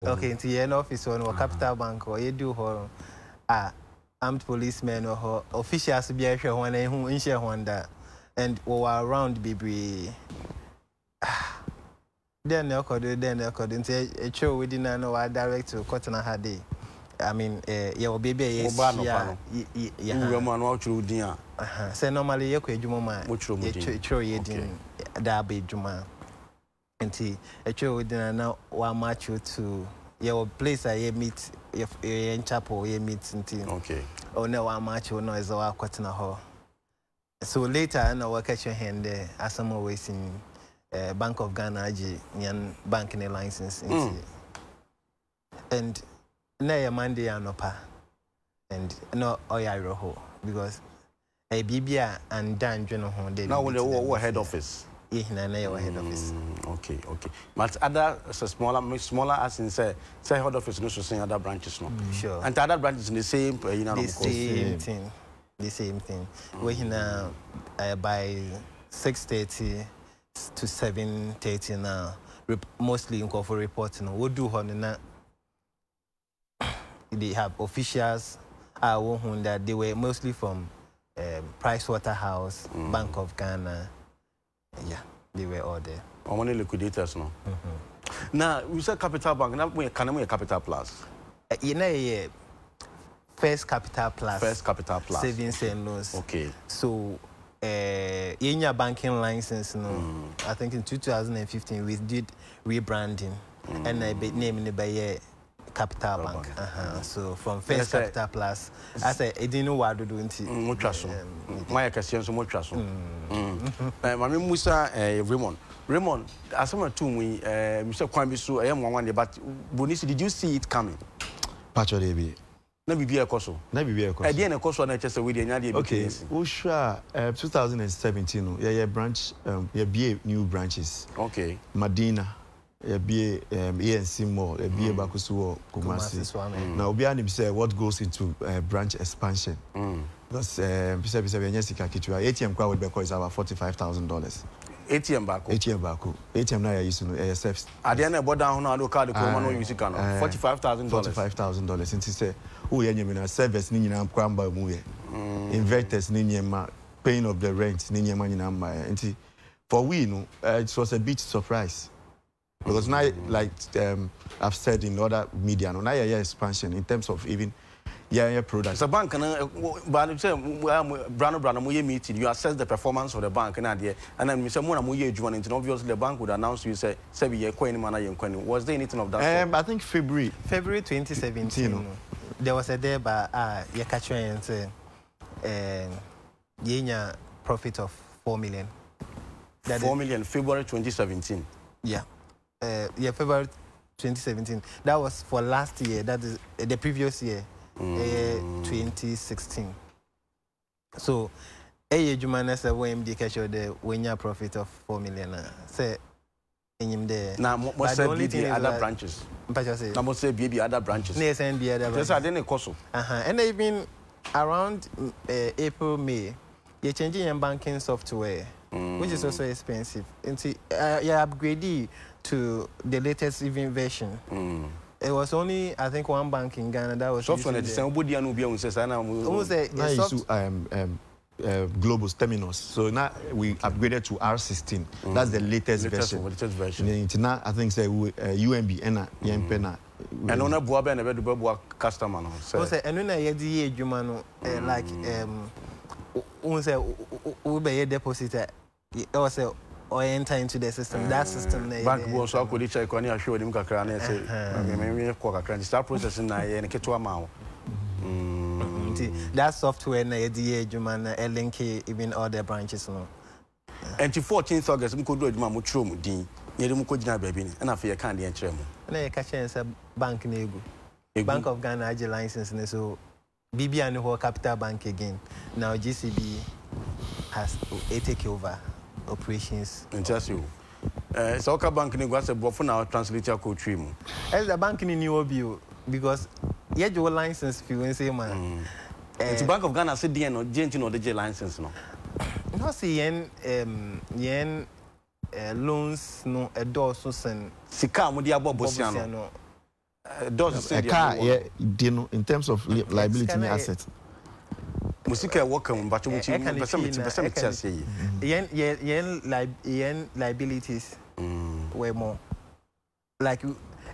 Okay, into your office or Capital Bank or you do her armed policemen or officials be a one who in share one that and or around Bibri. Then according to a show we didn't know our direct to Cotton Hadi. I mean, your baby is yeah. Say normally you could Juma, which you didn't that be Juma. And a show we didn't know one match to your place I meet if in chapel you meet until okay. Oh no, one match or no is our Cotton Hall. So later I know catch your hand there as some always in Bank of Ghana Nyan banking license and na Monday anopa and no oyaroho because a bibia and dan jono ho dey now we head office na head office okay but other smaller as in say head office no so say other branches no sure and other branches in the same the same thing we hina by 6:30 to 7:30 now mostly in for reporting we do na they have officials that they were mostly from Pricewaterhouse, Bank of Ghana. Yeah, they were all there. How many liquidators now? Now, you said Capital Bank, now can we Capital Plus? You know, First Capital Plus. First Capital Plus. Savings and loans. Okay. So, in your banking license, no, I think in 2015 we did rebranding and I named it by Capital Bank. So from First Capital Plus, I said, I didn't know what to do until my question so much. Mami Musa, Raymond, as someone to me, Mr. Kwambisu, I am one day, but Bonisi, did you see it coming? Pacho Debi. Never be a coso. Never be a coso. I didn't a coso, and I just with the idea. Okay, Usha, 2017, yeah, branch, yeah, be new branches. Okay. Medina. Be ANC more, be Bakusu Kumasi. Now, we say what goes into branch expansion. Because ATM crowd is about $45,000. ATM Baku. ATM Baku. ATM now used to know ASFs. At the end, I bought down on the card, $45,000. $45,000. Since he said, oh, yeah, service, Nina, Kwamba, Muye. Investors, Nina, paying of the rent, Nina, Manina. For we, it was a bit surprise. Because now, like I've said in other media, now expansion in terms of even products. The bank, Brano meeting, you assess the performance of the bank, and then Mr. Mona obviously the bank would announce you say, was there anything of that? I think February 2017, there was a day by Yakacho and say, profit of 4 million. 4 million, February 2017. Yeah. February 2017. That was for last year. That is the previous year, 2016. So, Jumana said, when the cash of the winner profit of 4 million. Say, in there. Now, what's the only thing other branches? Now, what's the baby other branches? Yes, and the other branches. I didn't cost. And even around April, May, you're changing your banking software, which is also expensive. And you're upgrading to the latest even version. It was only, I think, one bank in Ghana that was software. Globus Terminus. So now we upgraded to R16. That's the latest version. Now I think say UMB and and on a boab and a very customer. So and when I the Jumano like we deposit also or enter into the system. That system bank was so could check on your show him kakra say start processing na and keto amount. That software na the Jumana link even all the branches no. And 14th August we could do adwuma mo tro mu din. Ye dem ko gina baabi ni na fa ye kan de enkyere mu. Na ye ka chen say bank na egu. Bank of Ghana age license ne so BBN who Capital Bank again. Now GCB has take over operations. Interesting. So bank ni go say bofo na translate your code mu. As the bank ni new obio because ye your license fee when say man. The Bank of Ghana said no JNT no the license no. No see loans no a door so sen sika mo dia bobosia no. does say the car, yeah, in terms of liability and assets. Musika welcome, but you liabilities were more. Like,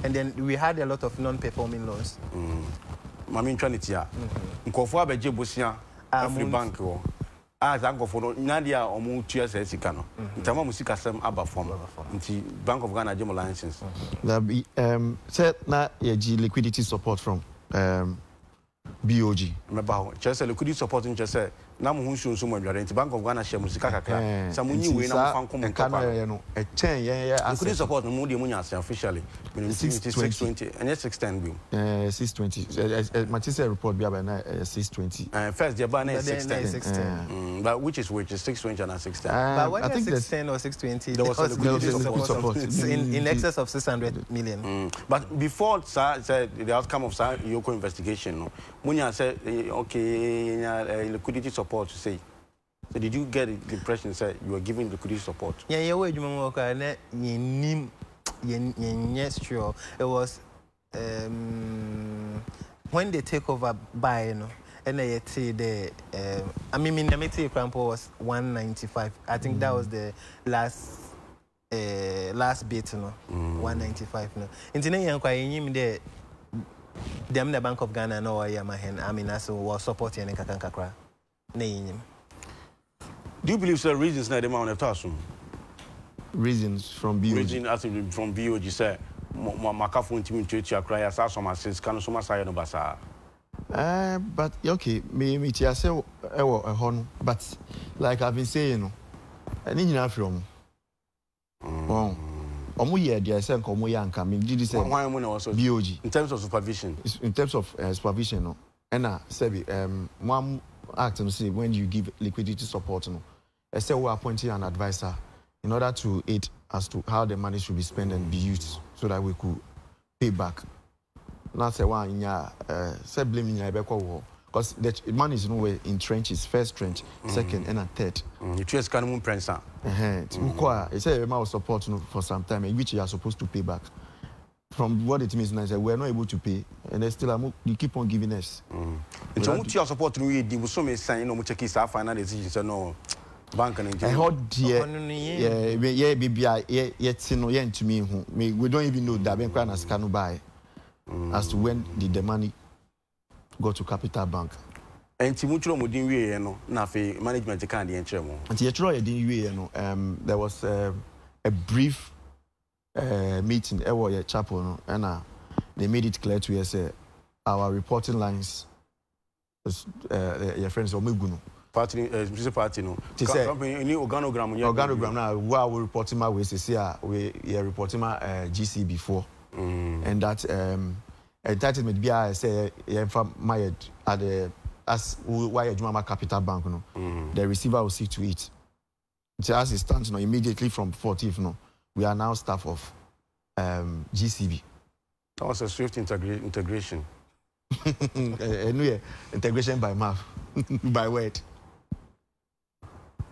and then we had a lot of non-performing loans. Mami Tranitia. Nkofo abeje bosia Afri Bank wo. As Nkofo no nadia omu tua se sika no. Ntama musika sem aba form. Nti Bank of Ghana jemo license. That be said na ye liquidity support from BOG. Meba ho. Chese liquidity support nche na mo hu nso mo adware nti Bank of Ghana share musika kakra. Sa mo nyi we na mo fan kom nko pa. No e chen ye liquidity support no mo de mo nya officially. 620 and 610 bill. 620. Matisse report be about 620. First the ban is 610. But which is 620 and 610. But when I think 610 or 620 there was a support in excess of 600 million. But before the outcome of Yoko investigation, no, Munya said okay, liquidity support to say. So did you get the impression that you were giving liquidity support? Yeah, we yes, sure. It was when they take over by, you know, and they say the I mean, Minamiti Crampo was 195. I think that was the last bit, you know, 195. No, in the them the Bank of Ghana no Yamahen. I mean, as was supporting and Kakankakra. Do you believe the reasons that the amount of Tassum? Reasons from BOG. Reason as from BOG say Makafu intimidate cry as some since can so much no basa. But okay, me tia say a hon, but like I've been saying, no, any from omo ye dia say nkomo ya nka me did say BOG in terms of supervision. In terms of supervision, no, and say one act and say when you give liquidity support, no, I say we appointing an advisor in order to aid as to how the money should be spent and be used so that we could pay back. Not say one say blaming because the money is nowhere in trenches, first trench, second and a third. You choose Kanamun Prince. It's a amount of support for some time which you are supposed to pay back. From what it means now is that we are not able to pay and they still you keep on giving us. And so much your support to you, the so many sign no much case final decision no. Bank and I heard to me we don't even know that bank as can buy as to when did the money go to Capital Bank. And Timucho Modin we no na fe management can the entry mo. And there was a brief meeting at chapel no, and they made it clear to us our reporting lines your friends Omeguno. Party, no. Organogram now. While we reporting my way, we are reporting my GC before, and that entitlement be I say my at the as why Juma Capital Bank no, the receiver will see to it. As it stands now, immediately from 14th no, we are now staff of GCB. That was a swift integration. Anyway, integration by mouth, by word.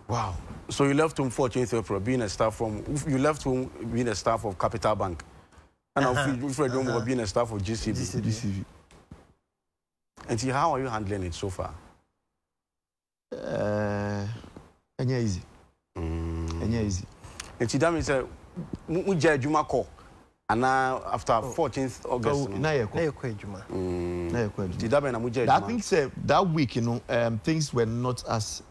Wow. So you left home 14th April being a staff from you left home being a staff of Capital Bank. And now being a staff of GCB. And see, how are you handling it so far? Easy. Easy. And see that means we judge Juma call. And now after 14th August. That means that week, you know, things were not as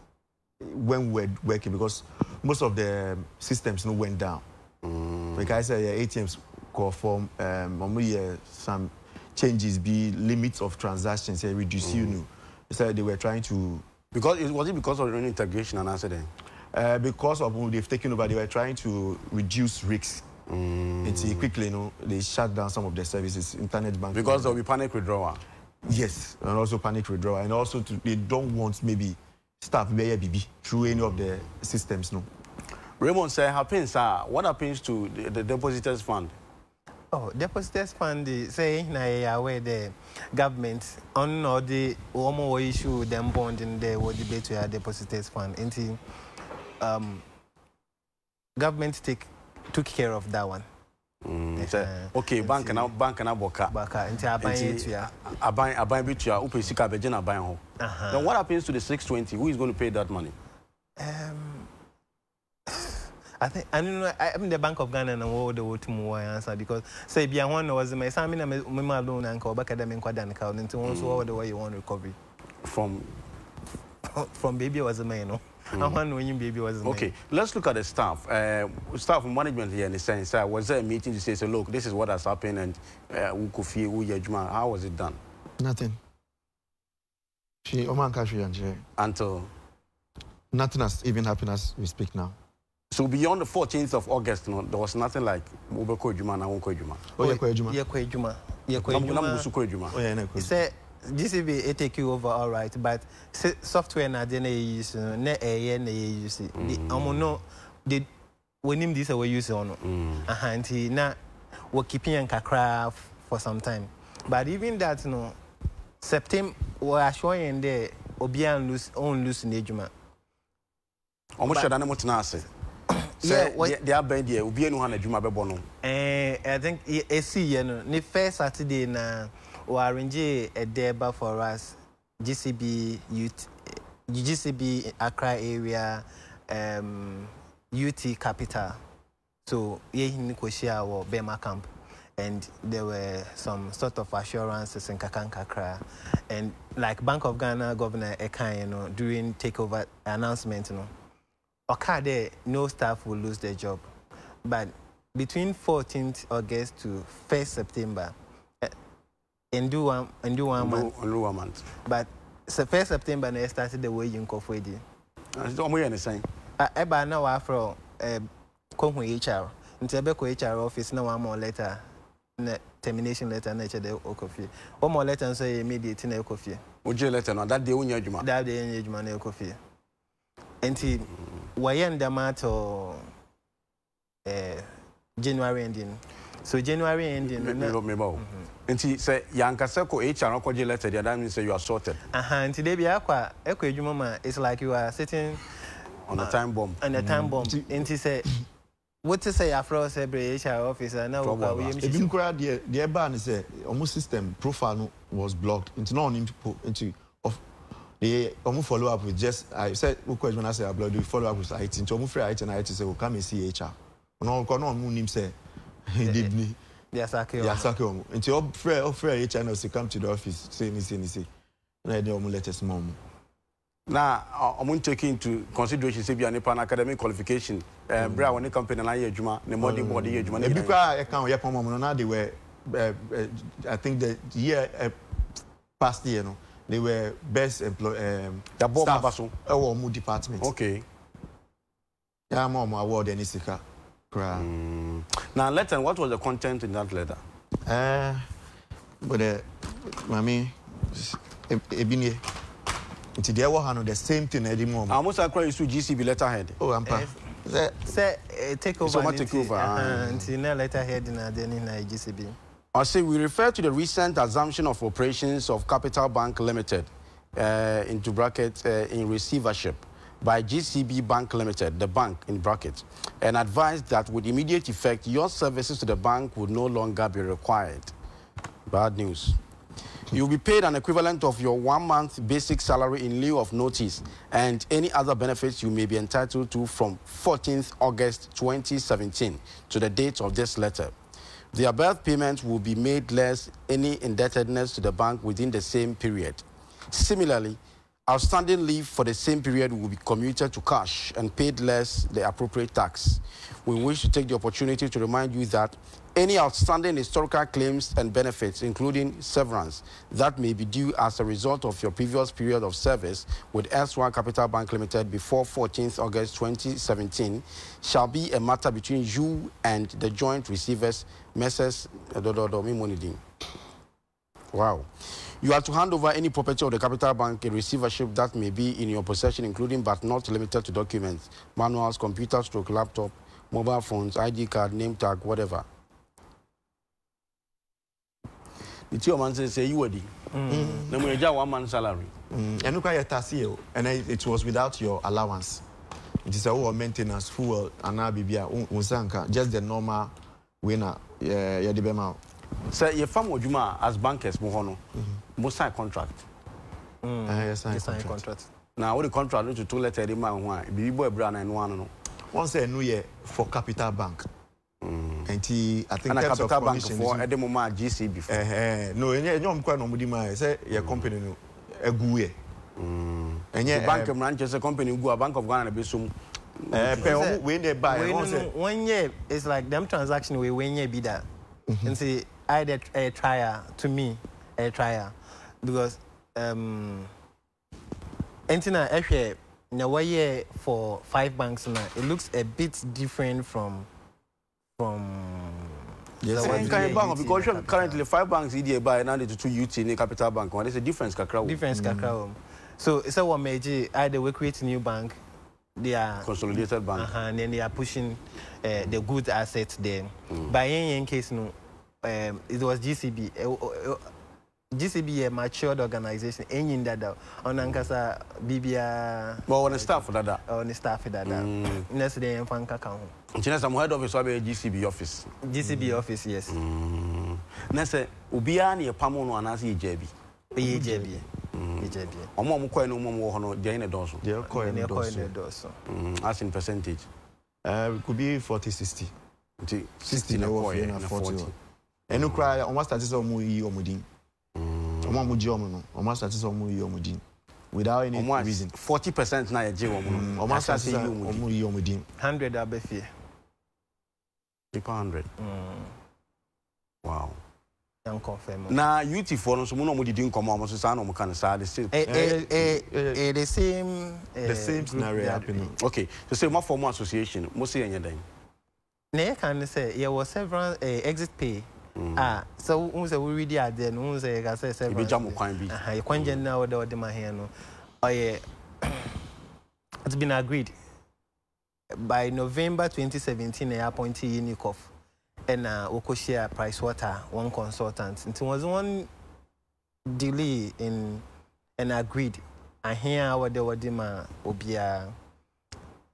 when we were working because most of the systems went down. Like I said, ATMs call form some changes, be limits of transactions, reduce so they were trying to because was it because of the integration and answer then? Because of who they've taken over, they were trying to reduce risks. Until quickly, you know, they shut down some of the services, internet banking. Because there will be panic withdrawal. Yes, and also panic withdrawal, and also they don't want maybe staff BB through any of the systems. No. Raymond said, what happens to the depositors fund? Oh, depositors fund say where the government on or the more issue them bond in the debate to depositors fund. Until government took care of that one. Okay, bank na boka. Baka nti aban bitua upe sika beje na aban ho. Then what happens to the 620? Who is going to pay that money? I think I don't know. I'm the Bank of Ghana and all the way to more answer because say be one was my son me alone and call back at them in Quadan count into one so the way you want recovery from baby was a man, no. I want when you baby was okay. Let's look at the staff. Staff management here in the sense. Was there a meeting to say, so look, this is what has happened, and how was it done? Nothing. She Oman Kashi and until nothing has even happened as we speak now. So beyond the 14th of August, no, there was nothing like Ubeko Juma and Awonko Juma. Oh, Yeko Juma. Yeko Juma. Yeko Juma. He said GCB it take you over all right, but software na dey use na use the no the when him this we use on ahanti na we keeping and kakra for some time, but even that no September we are showing there obian lose in Juma. Almost should have not ase. Yeah, they are bad there. Obian no Juma be bono. I think see no the first Saturday na we arrange a day for us, GCB youth, GCB Accra area, UT capital. So here in Koshia or Bema camp, and there were some sort of assurances in Kakra, and like Bank of Ghana Governor Ekan, you know, during takeover announcement, you know, okay, no staff will lose their job, but between 14th August to 1st September. And do one month. But so 1st September, I started the way you go for it. I'm the same. I now after come HR. Until HR office, no one more letter, termination letter, nature the coffee. One more letter and say immediate in a coffee. Would you letter on that day when you're that day in your coffee? And he, why end the matter January ending. So January ending. And he said, Yankaseko HR no letter, that means you are sorted. And today be aqua, it's like you are sitting on a time bomb. On a time bomb. And he said, what to say after every HR officer now? The ban is almost system profile was blocked. Into no into of the follow up with just I said when I say I block, we follow up with IT. Into free IT and IT say we come and see HR. No, no, say he did me. Yes, okay. Until all free channels to come to the office, say. And I don't let us mom. Now, I'm taking into consideration say an academic qualification. Bra when the company and I Juma, the modern body Juma. Because I can't get mom now they were I think the year past year, no, they were best employee staff or more department. Okay. Yeah, mom award any sika. Now, letter, what was the content in that letter? But mommy, Ebini, it's the other the same thing anymore. I almost acquire you to GCB letterhead. Oh, I'm say take over until now letterhead in the GCB. I say we refer to the recent assumption of operations of Capital Bank Limited into bracket in receivership by GCB Bank Limited, the bank in brackets, and advised that with immediate effect, your services to the bank would no longer be required. Bad news. You'll be paid an equivalent of your 1 month basic salary in lieu of notice and any other benefits you may be entitled to from 14th August 2017 to the date of this letter. The above payment will be made less any indebtedness to the bank within the same period. Similarly, outstanding leave for the same period will be commuted to cash and paid less the appropriate tax. We wish to take the opportunity to remind you that any outstanding historical claims and benefits, including severance, that may be due as a result of your previous period of service with S1 Capital Bank Limited before 14th August 2017, shall be a matter between you and the joint receivers, Messrs. Wow. You are to hand over any property of the Capital Bank in receivership that may be in your possession, including but not limited to documents, manuals, computers, laptop, mobile phones, ID card, name tag, whatever. The two man say you ready. Then we have 1 month salary. And look at your tax, and it was without your allowance. It is a maintenance, fuel, and just the normal winner. yeah, the bema. So your farm ojuma as bankers mo hono. Mo sign contract. Yes, sign contract. Now what the contract to 2 letter the man who be boy brand and one no. One say new year for Capital Bank. And I think and a Capital Bank for at the moment GC before. No, you quite no mudima say your company no eguye. And yeah, bank of Manchester company go a Bank of Ghana be some when they buy 1 year it's like them transaction we 1 year be that. And see I did a trial to me a trial because Entina actually now 1 year for 5 banks now it looks a bit different from yes, because currently 5 banks EDA buy now to 2 UT in Capital Bank. What is the difference kakra? Difference kakra. So it's a one major either we create a new bank, they are consolidated bank, and then they are pushing the good assets there. By any case, no, it was GCB. GCB a matured organization. Any in that on Ankasa BBA. Well, on the staff for that. On the staff for that. Next day in Fanka. Chinese am head office be GCB office. GCB office, yes. Next, Ubia ni pamono anasi EJB. EJB. Omo ko eno mo ho dey in doso. Dey ko in doso. As in percentage. It could be 40-60. 60 na 40. Enu cry almost start so mu yi omudin. Omo mu ji omo no. Almost start so mu yi omudin. Without any reason. 40% na ye je omo no. Almost start so mu yi omudin. 100 abefie. 100. Wow. Now, UT for no so mo no mo didn't come almost say no mo kan say the same scenario happening. Okay, so say my formal association mo say anya dan. Na can say there was several exit pay. So we say we ready at then we say ka say several. Be jam kwan bi. You kwan gen na we dey ma here no. It's been agreed by November 2017 they appointed Unicof. And Okoshia Pricewater, one consultant. It was one delay in agreed. And here what they were doing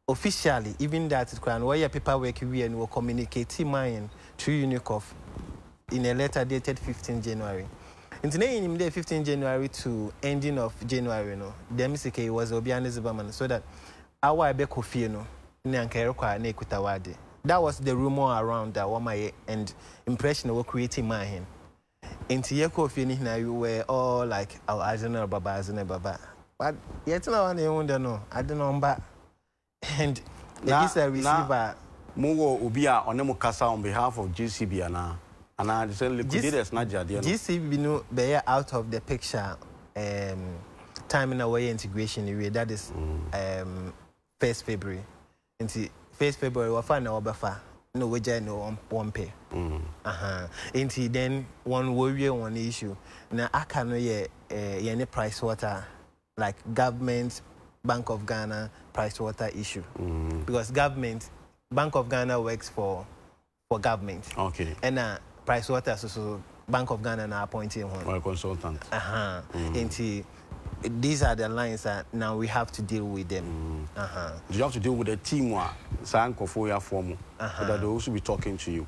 officially, even that it can where paperwork we and will communicate mine to Unicof in a letter dated 15 January. And today in the 15 January to ending of January, no, the MCK was Obiane Zibaman, so that our Bekofi no Nyankerokwa ne kutawade. That was the rumor around that one my and impression of creating my hand. In Tiyako finish now you were all like our Azana Baba. But yet no one don't know. I don't know but and this a receiver Mugo Ubia Onemo Casa on behalf of GCB and I said liquidators not Jadia. GCB no be out of the picture time in away integration area that is 1st February. Into 1st February, we find our buffer. No, we just no one pay. Until then, one worry, one issue. Now, I can't know any price water like government, Bank of Ghana, price water issue. Because government, Bank of Ghana works for government. Okay. And price water, so Bank of Ghana now appointing one. Or consultant. Until these are the lines that now we have to deal with them. Do you have to deal with the team who for your form that they also be talking to you?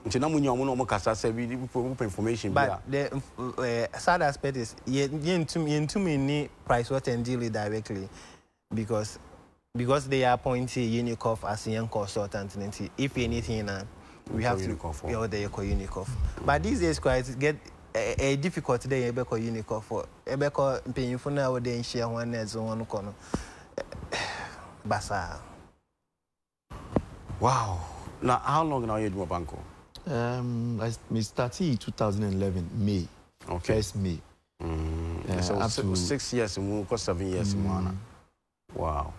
Information. But the sad aspect is you too many price water and deal it directly because they are appointing Unicof as a young consultant. If anything, we have to be all the Unicof. But these days, quite get a difficult day Ebeko Unicof for Ebeko paying for now they share one as one corner. Basa. Wow. Now how long now you do Banco? I started 2011 May. Okay. 1st May. So up to 6 years and we'll cost 7 years in Wow.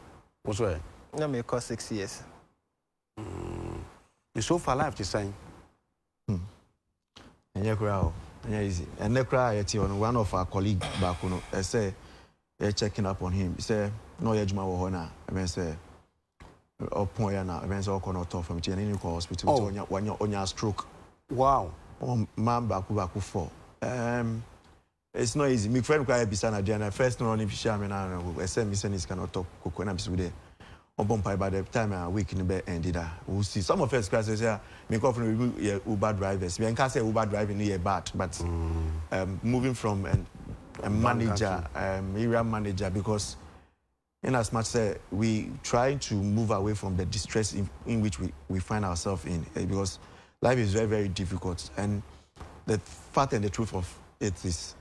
What's right? No, may cost 6 years. It's so far life to say. And you crowd. Yeah, easy. And the cry on one of our colleagues back on I say checking up on him. He said, no yajma wohona. I mean say upon yana, I mean so cannot talk from Chinese hospital when you're on your stroke. Wow. Man back for. It's not easy. My friend cry beside Adriana. First no only share me now. I say me cannot talk when I'm there. Obompai by the time a week in the ended. We'll see. Some of us classes here, me come from Uber drivers. We can't say Uber driving here bad, but moving from a manager, area manager, because in as much as we try to move away from the distress in which we find ourselves in, because life is very, very difficult. And the fact and the truth of it is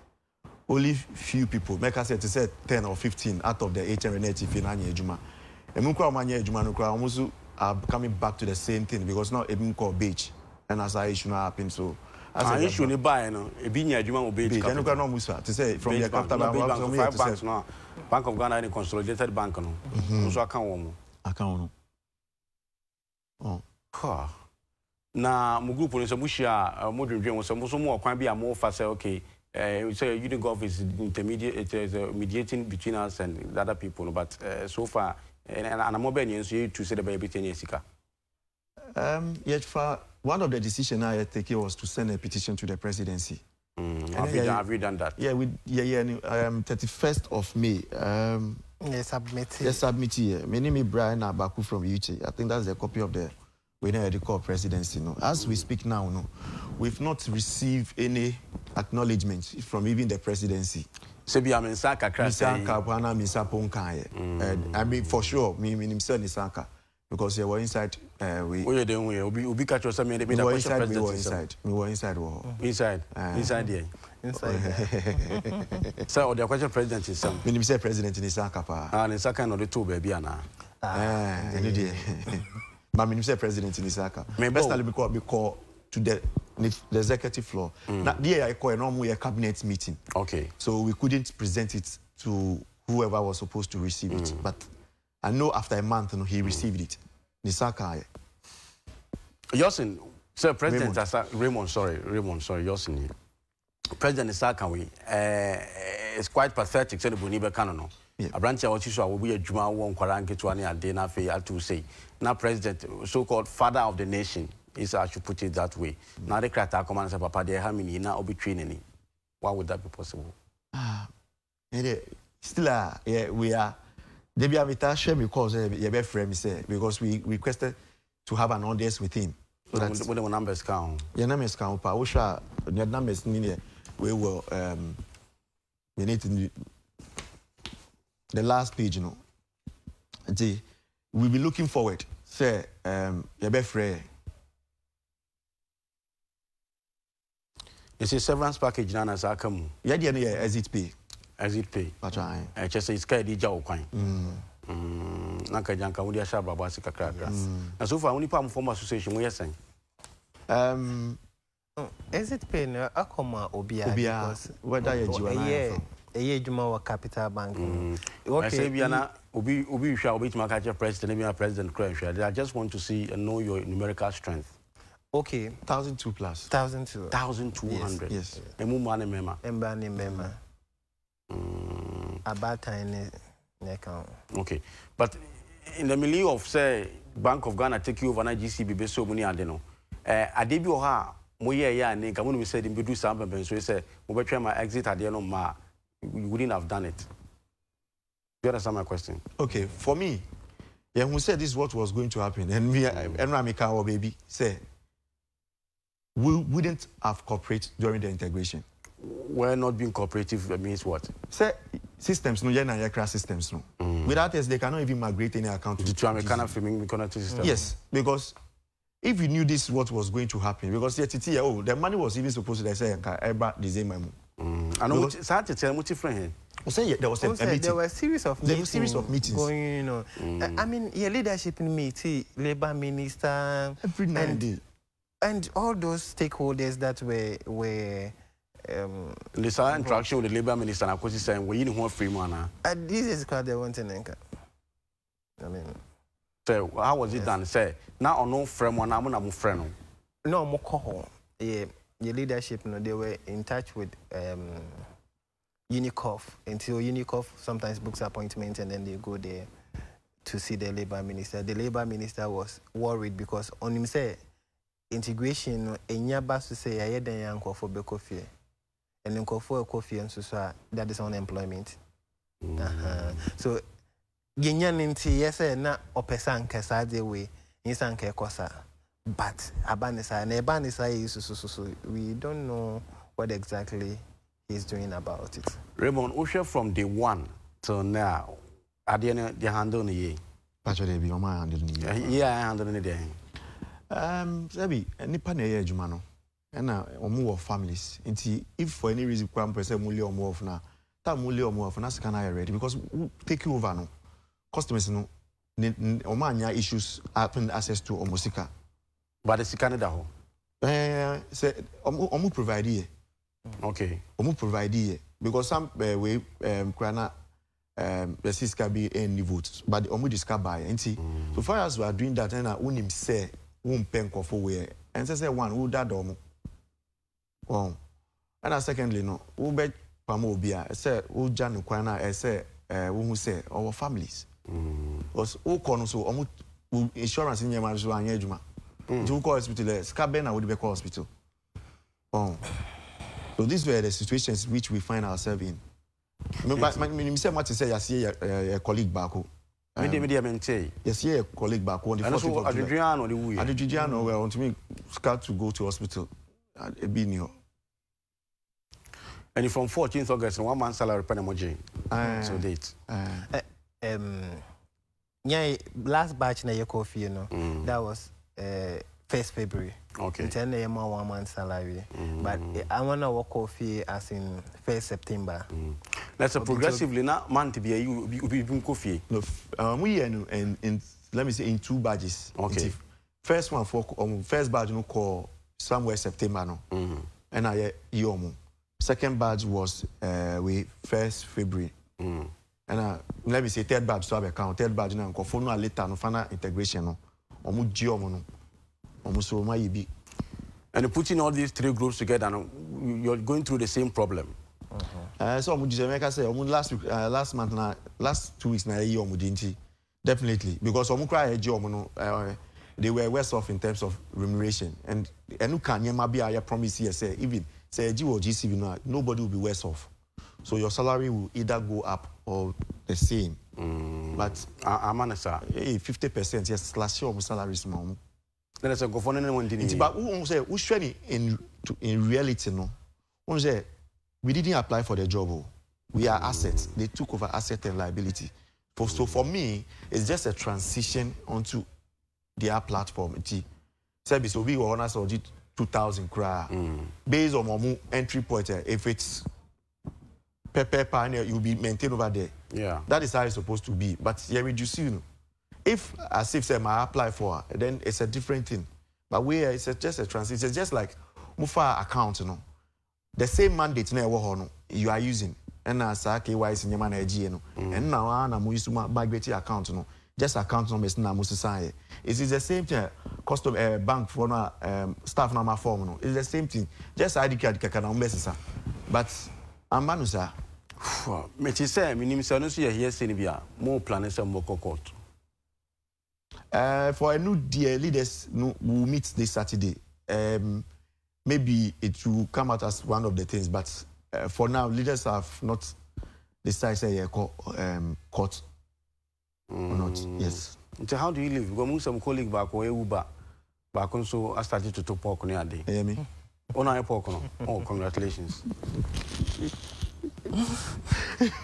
only few people, make us say 10 or 15 out of the 880 in Anya Juma. And almost are coming back to the same thing because now even called beach. And as I issue not happen, so as I issue ni buy no, e bi nya adwuma beach. And you no musa to say from the capital bank, banks now. Bank of Ghana any consolidated bank no. So account wo. Account no. Oh. Na mo group no so mo share mo dwedwen so mo so mo kwan bi a mo fa say okay. Say Unigov is intermediate, it is mediating between us and the other people, but so far, and I'm more to say the baby 10 years ago. Yet for one of the decisions I had taken was to send a petition to the presidency. Have you done that? Yeah, 31st of May. Yes, submit. Yes, submit here. My name is Brian Abaku from UT. I think that's the copy of the Winner presidency. No. As we speak now, no, we've not received any acknowledgement from even the presidency. Sebi Amisaka I mean, for sure, me himself Nisaka, because they were inside. We were inside. We were inside. Inside there. So the question president is some. Me say president Nisaka pa. Nisaka no the two baby ana. But me say president Nisaka. Personally, because to the executive floor. Now, there I call a normal cabinet meeting. Okay. So we couldn't present it to whoever was supposed to receive it. But I know after a month, he received it. Nisaka. Yosin, sir, President Raymond, Yosin. President Nisaka, it's quite pathetic. Say the Boniba Canono. A branch of what will be a Juma one Kwaranki to any Adena Fe to say. Now, President, so-called father of the nation. Is I should put it that way. Now the crata command say papa they have me now be training. Why would that be possible? Still we are they be share because because we requested to have an audience with him. So that's what the numbers count. Your numbers count pa usha your numbers mean we will we need to the last page, you know. We'll be looking forward. Say your best it's a severance package now as I come. Yeah, as it pay. As it pay. That's right. I just say it's kind of job kind. Nanka janka wudi asha baba sika krakra. Na so far only palm form association we saying. As it pay no akoma obia because whether you jiwa a year juma wa capital bank. Okay. I say biana obi hwa obi tima catch president maybe president crash. I just want to see and know your numerical strength. Okay, 1,200 plus. 1,200. 1,200. Yes. Emu mane mema. Embani mema. About time neck. Okay, but in the milieu of say Bank of Ghana take you over na GCB be so many adeno. Adebi o ha mo ye ya ne nka mo no say dem bedu sam ben so say mo betwa my exit ade no ma you wouldn't have done it. You understand my question? Okay, for me, yeah, who said this is what was going to happen, and me and Ramika or baby say. We wouldn't have cooperated during the integration. We're not being cooperative means what? Say systems no yeah systems no. Without us they cannot even migrate any account to the American filming connected system. Yes, because if you knew this what was going to happen, because the money was even supposed to say December. I know what different. There was a meeting. There were a series of meetings going on. I mean, your leadership in meeting, Labour Minister, every night and day. And all those stakeholders that were the interaction with the Labour Minister, of course, saying we need more free money. This is called the one thing. I mean, so how was it done? Say now or no friend one, I'm not friend. No more call. Yeah, your leadership, you know, they were in touch with Unicov until Unicov sometimes books appointments and then they go there to see the Labour Minister. The Labour Minister was worried because on him say. Integration enyaba so say aye den yanko for bekofie and nko for ekofie nso so that is unemployment. So Genyanti, yes, na opesan kasa de way, insanke kosa. But Abanisa and Abanisa is so we don't know what exactly he's doing about it. Raymond, Usha from day one till now, at the end they handle the Actually, be on my handling it. Yeah, I handle the day. Sabi, nipa na ye adwuma no. Na omo of families. Nti if for any reason kwam person muli omo of na, ta muli omo of na sika na ready because we take you over no. Customers no omo anya issues happen access to omo sika. But the sika da ho. Say omo provide here. Okay. Omo provide here because some we krana the sika be any votes but omo discuss buy. Nti so far as we are doing that na unim say pen kofo we and say one who that domo. Oh, and secondly, no, who bet Pamobia, say, who Jan Quana, say, who say, our families. Was all corners so insurance in your marriage and Yajuma. Do call hospital, Scabena would be called hospital. Oh, so these were the situations which we find ourselves in. My say what to say, I see a colleague back. Yes, yeah, colleague back on the 14th of July. Adriano, we want me to go to hospital. And from 14th August, 1 month salary per emoji. So date. Yeah, last batch na your coffee, you know. That was 1st February. Okay. 10 a.m. 1 month salary. But I wanna work coffee as in 1st September. That's a progressively now month to be you coffee. No, we in let me say in 2 badges. Okay. First one for first badge no call somewhere September no. And I yomo. Second badge was we 1st February. And let me say third badge so I account third badge na nko phone later no final integration no. Omu gi omo no. Omu so ma yibi. And putting all these 3 groups together no, you're going through the same problem. So omu Jamaica say omu last month na last 2 weeks na yi omu dinti. Definitely because omu cry gi omo no they were worse off in terms of remuneration and enu kan yema bia ya promise here say even say G or GCV no nobody will be worse off. So your salary will either go up or the same. But I'm on 50% yes slash your salary small. Then it's a go for anyone didn't. But who say who's in reality no? Who say we didn't apply for the job. We are assets. They took over asset and liability. So for me, it's just a transition onto their platform. Service will be honest or 2,000 cry. Based on my entry point, if it's per pioneer, you'll be maintained over there. Yeah. That is how it's supposed to be. But yeah, reduce you know. If as if say I apply for, then it's a different thing. But where it's just a transition. It's just like Mufa account, you know. The same mandate now you are using. And as KYC in your man and now I'm using my migrate account, you know. Just account numbers na musu say. It is the same thing. Custom bank for staff number form. No. It's the same thing. Just ID card kakana numbers. But I'm manusa. Me say me nimisa no so here say ni bia more plan say more court. For a new dear leaders no will meet this Saturday. Maybe it will come out as one of the things, but for now leaders have not decided say court. Or not, yes. So how do you live? Because some colleague back or Uber back also I started to talk pork on your day. Hear me? Oh, no, pork no. Oh, congratulations.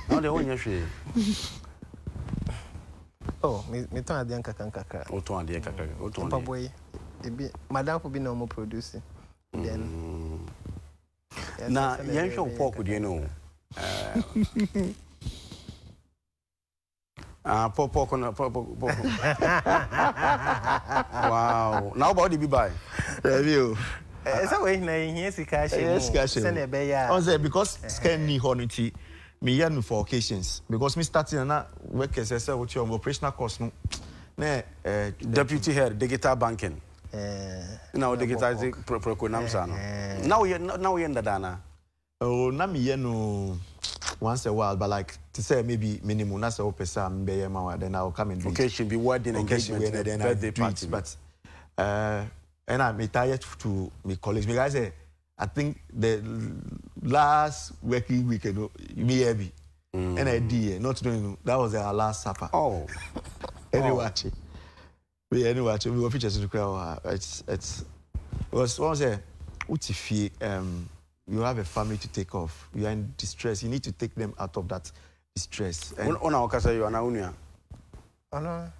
Now they own your share. Oh, me turn adian kakaka. Oh, to adian kakaka. Oh, to adian. Boy, madam could be no more producing. Then. Now, you show pork, you know. Pork. Wow. Now about the be buy. Review. So we na here cash. Send a beya. On say because scan ni honity me yan for occasions because me starting na work as say what your operational cost no. Na deputy head digital banking. Now digitize proconamsa no. Now we end dana. Oh, na me no once a while, but like to say maybe minimum that's all person then I'll come and do occasion be wedding engagement and then birthday party. But and I'm tired to my colleagues because I think the last working week me heavy And I did not doing that was our last supper. Oh. Anyway, we were features to the crowd. It's because once you have a family to take off. You are in distress. You need to take them out of that distress. On our casa, you are now unia. No.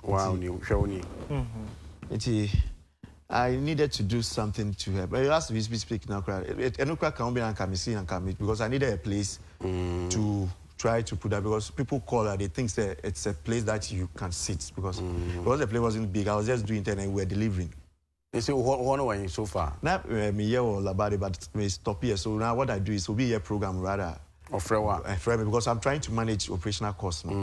Wow, you show me. I needed to do something to help. But as we speak now, because I needed a place to try to put that, because people call that they think that it's a place that you can sit, because the place wasn't big. I was just doing it and we were delivering. They say, what are you so far? Not me here or Labadi, but we stop here. So now what I do is will be a program rather. Because I'm trying to manage operational costs now.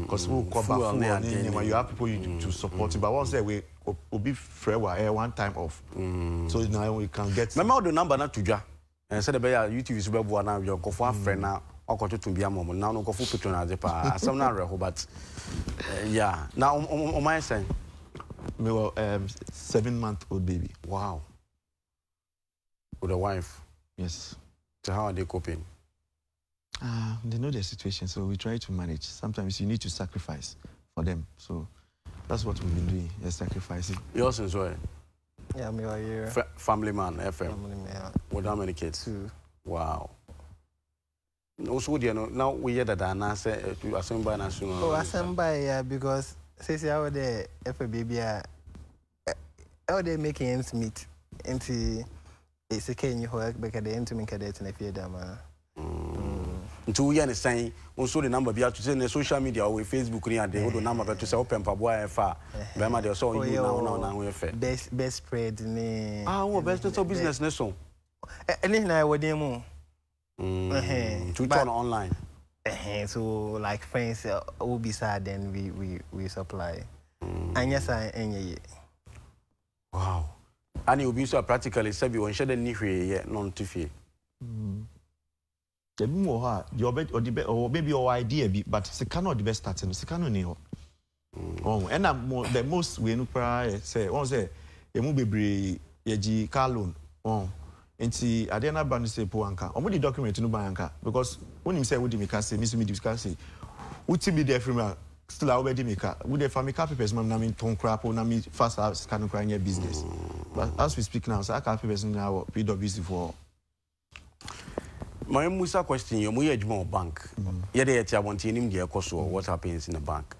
Because we cover food and you have people to support it. But once we will be Frewa one time off. So now we can get. Remember the number not to ja. And said about YouTube is web one now. You're going for a friend now. I'll go to be a moment. Now no go for patronage. Some now, but yeah. Now on my side, me 7-month-old baby. Wow. With a wife. Yes. So how are they coping? They know their situation, so we try to manage. Sometimes you need to sacrifice for them. So that's what we've been doing, sacrificing. Yours is what? Yeah, me are here. Family man, FM. Family man. With how many kids? 2. Wow. Also, you know, now we hear that Anna said to assemble national. Oh, assemble, yeah, because since I was there, if a baby, how they making ends meet into it's a can you work because they enter me cadets and if you're them. Two years saying also the number be to send the social media or Facebook and the other number to say open Pabua far. Bema they saw you now we fair. Best spread ne. Best so business ne so. Anything I would demo. To turn online. So like friends will be sad then we supply. And yes I wow. And you be so practically say you share the ni hwe non to fear. The more or maybe your idea be, but it's cannot the best starting. It's cannot near. Oh, and the most we know say one say you move be yeji car loan. Oh, and see I didn't have say po anka. Omo the document no banka because when him say we me can say me discuss say uti be there from still already make with the family papers man na me ton crap na me fast as can cry your business. But as we speak now, so I can't papers now PwC for. My Musa question you moye adwuma bank. Ye dey ati abonte nim dey ekoso what happens in the bank.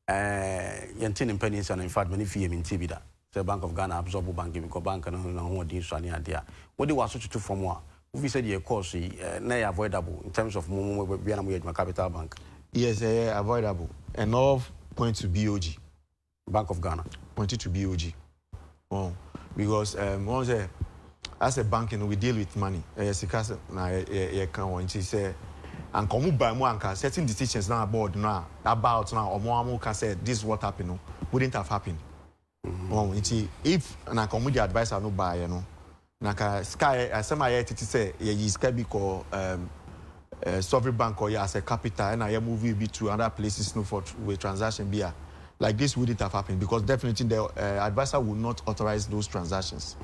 Yentin impedance and in fact many fee me ntibida. The Bank of Ghana absorb bank because bank na ho dey so ani ade a. What dey waso tutu from wa. We said the cost na avoidable in terms of we na moye adwuma Capital Bank. Yes, avoidable. And all point to BOG. Bank of Ghana. Pointed to BOG. Oh, because once as a bank, we deal with money. Yes, because can say, and come by more certain decisions now about now or more can say this is what happened. Wouldn't have happened. If and come with the advisor no buy, Naka sky some I say is can be called sovereign bank or as a capital and I move it to other places no for with transaction be like this wouldn't have happened because definitely the advisor would not authorize those transactions.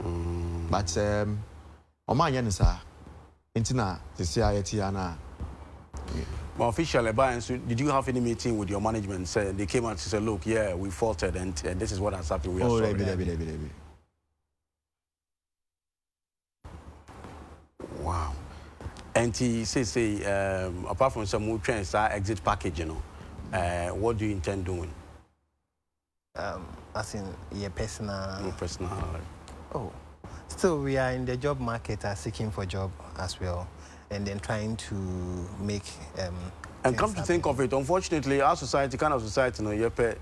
But Oman Yanisa, Intina, the CIT, well, officially, did you have any meeting with your management? Say they came out and said, "Look, yeah, we faltered, and this is what has happened." We are sorry. Wow. And he say, apart from some more trends, exit package, what do you intend doing? As in your personal. Personal. Oh, still we are in the job market, seeking for job as well, and then trying to make. And come to think of it, unfortunately, our society, kind of society, you pay.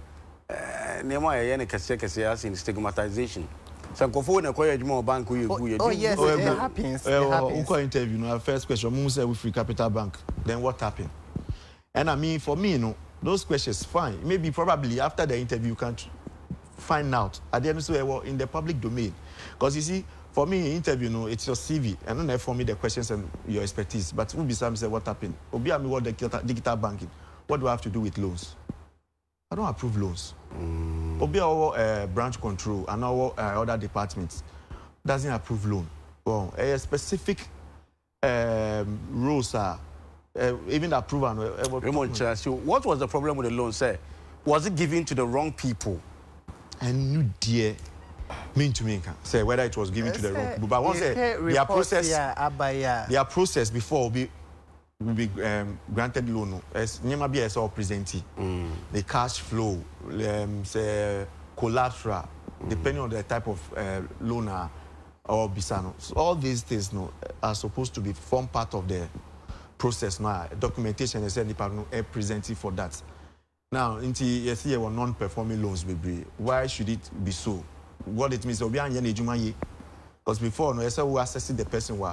As in stigmatization. So go forward and call more bank. Yes, it happens. Interview. Our first question: we say we free Capital Bank. Then what happened? And I mean, for me, those questions fine. Maybe probably after the interview you can find out at the end of in the public domain. Because you see, for me, interview, it's your CV, and then for me the questions and your expertise. But who be some say what happened? Obi me what the digital banking. What do I have to do with loans? I don't approve loans. Obi our branch control and our other departments doesn't approve loan. Well, a specific rules are even approval. Raymond Chelsea, what was the problem with the loan, sir? Was it given to the wrong people? And you dear mean to me, say whether it was given to the wrong people. But once their process before will be granted loan. As Nyama be as all presenting, the cash flow, say collateral, depending on the type of loan or bisano. So all these things are supposed to be form part of the process now. Documentation is presenting for that. Now, into yes, here were non-performing loans, baby. Why should it be so? What it means, because before, no, we assessing the person who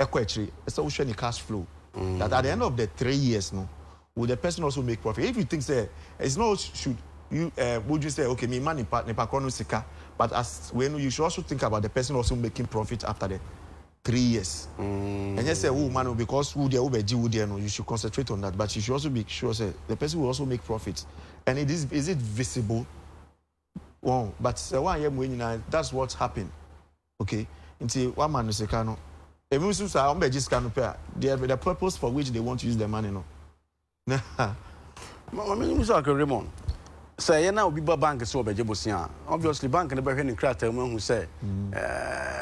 equity, so we show the cash flow. That at the end of the 3 years, no, will the person also make profit? If you think say it's not should you would you say okay, me money partner sika, but as when you should also think about the person also making profit after the 3 years. And you say, oh man, because you should concentrate on that, but you should also be sure say the person will also make profits. And is it visible? Well, but that's what happened. Okay, until one man is a cano. The purpose for which they want to use the money, no. I mean, Raymond. Say, you know, people bank so bejebusia. Obviously, bank never heard in crater who say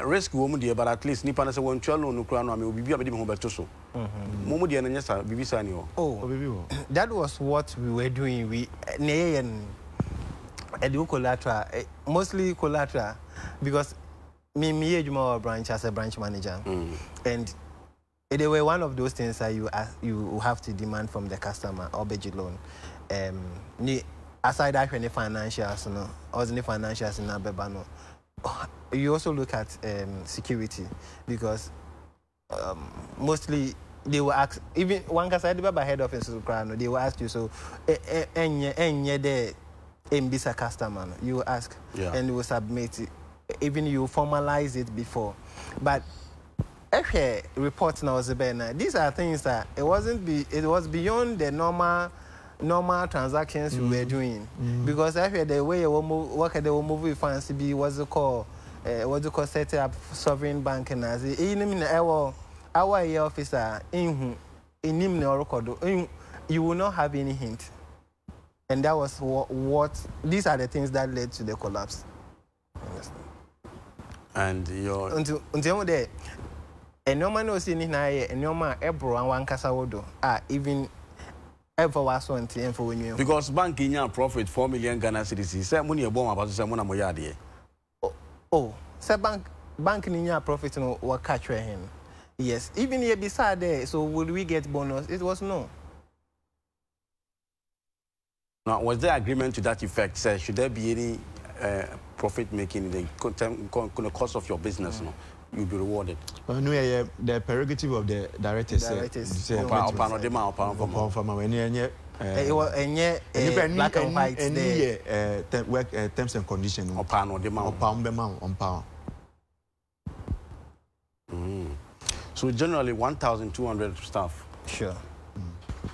risk woman dear, but at least Nippon as a one channel no crown. I mean, will be a bit more better so. Momodi and yes, Bibisanio. Oh, that was what we were doing. We and do collateral, mostly collateral, because me Juma branch as a branch manager, and they were one of those things that you have to demand from the customer or budget loan. Aside that, any financials, no, or any financials in Abeba, you also look at security, because mostly they will ask, even one case I did by head office, they will ask you, so mbisa customer, you will ask, and you will submit it. Even you formalize it before, but if reports now these are things that it was beyond the normal transactions you were doing, because after the way you work they will move with fancy be what's it called set up sovereign bank and as our officer in you will not have any hint, and that was what these are the things that led to the collapse. And your until there, and no man was in here, and no man ever one casawodo even ever was one for when you because bank in your profit 4 million Ghana cedis. Say money a bomb about some money moyadi. Oh, say bank in your profit no what catch him. Yes, even here beside there. So would we get bonus? It was no. Now, was there agreement to that effect? Say, should there be any profit making in the course of your business? No, you'll be rewarded. Well, no, the prerogative of the directors. Black and white terms and conditions. So generally 1,200 staff. Sure.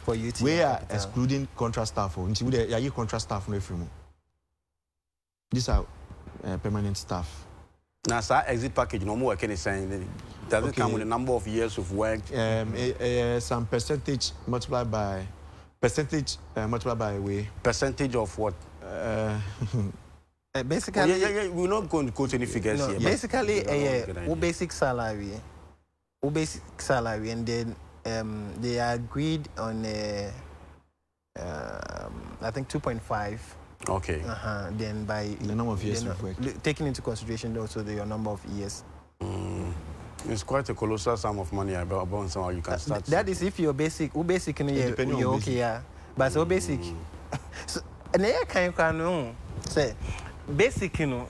For you to we are excluding contract staff. Until we are contract staff no free. These are permanent staff. Now, sir, exit package no more. Can you say does it come with a number of years of work? Some percentage multiplied by way. Percentage of what? Basically, we're not going to quote any figures here. Basically, basic salary, and then they agreed on I think 2.5. Okay. Then by the number of years of work, taking into consideration also your number of years. It's quite a colossal sum of money about somehow you can start. That is if you're basic, you're okay, yeah. But so basic, so and I can know say basic, you know.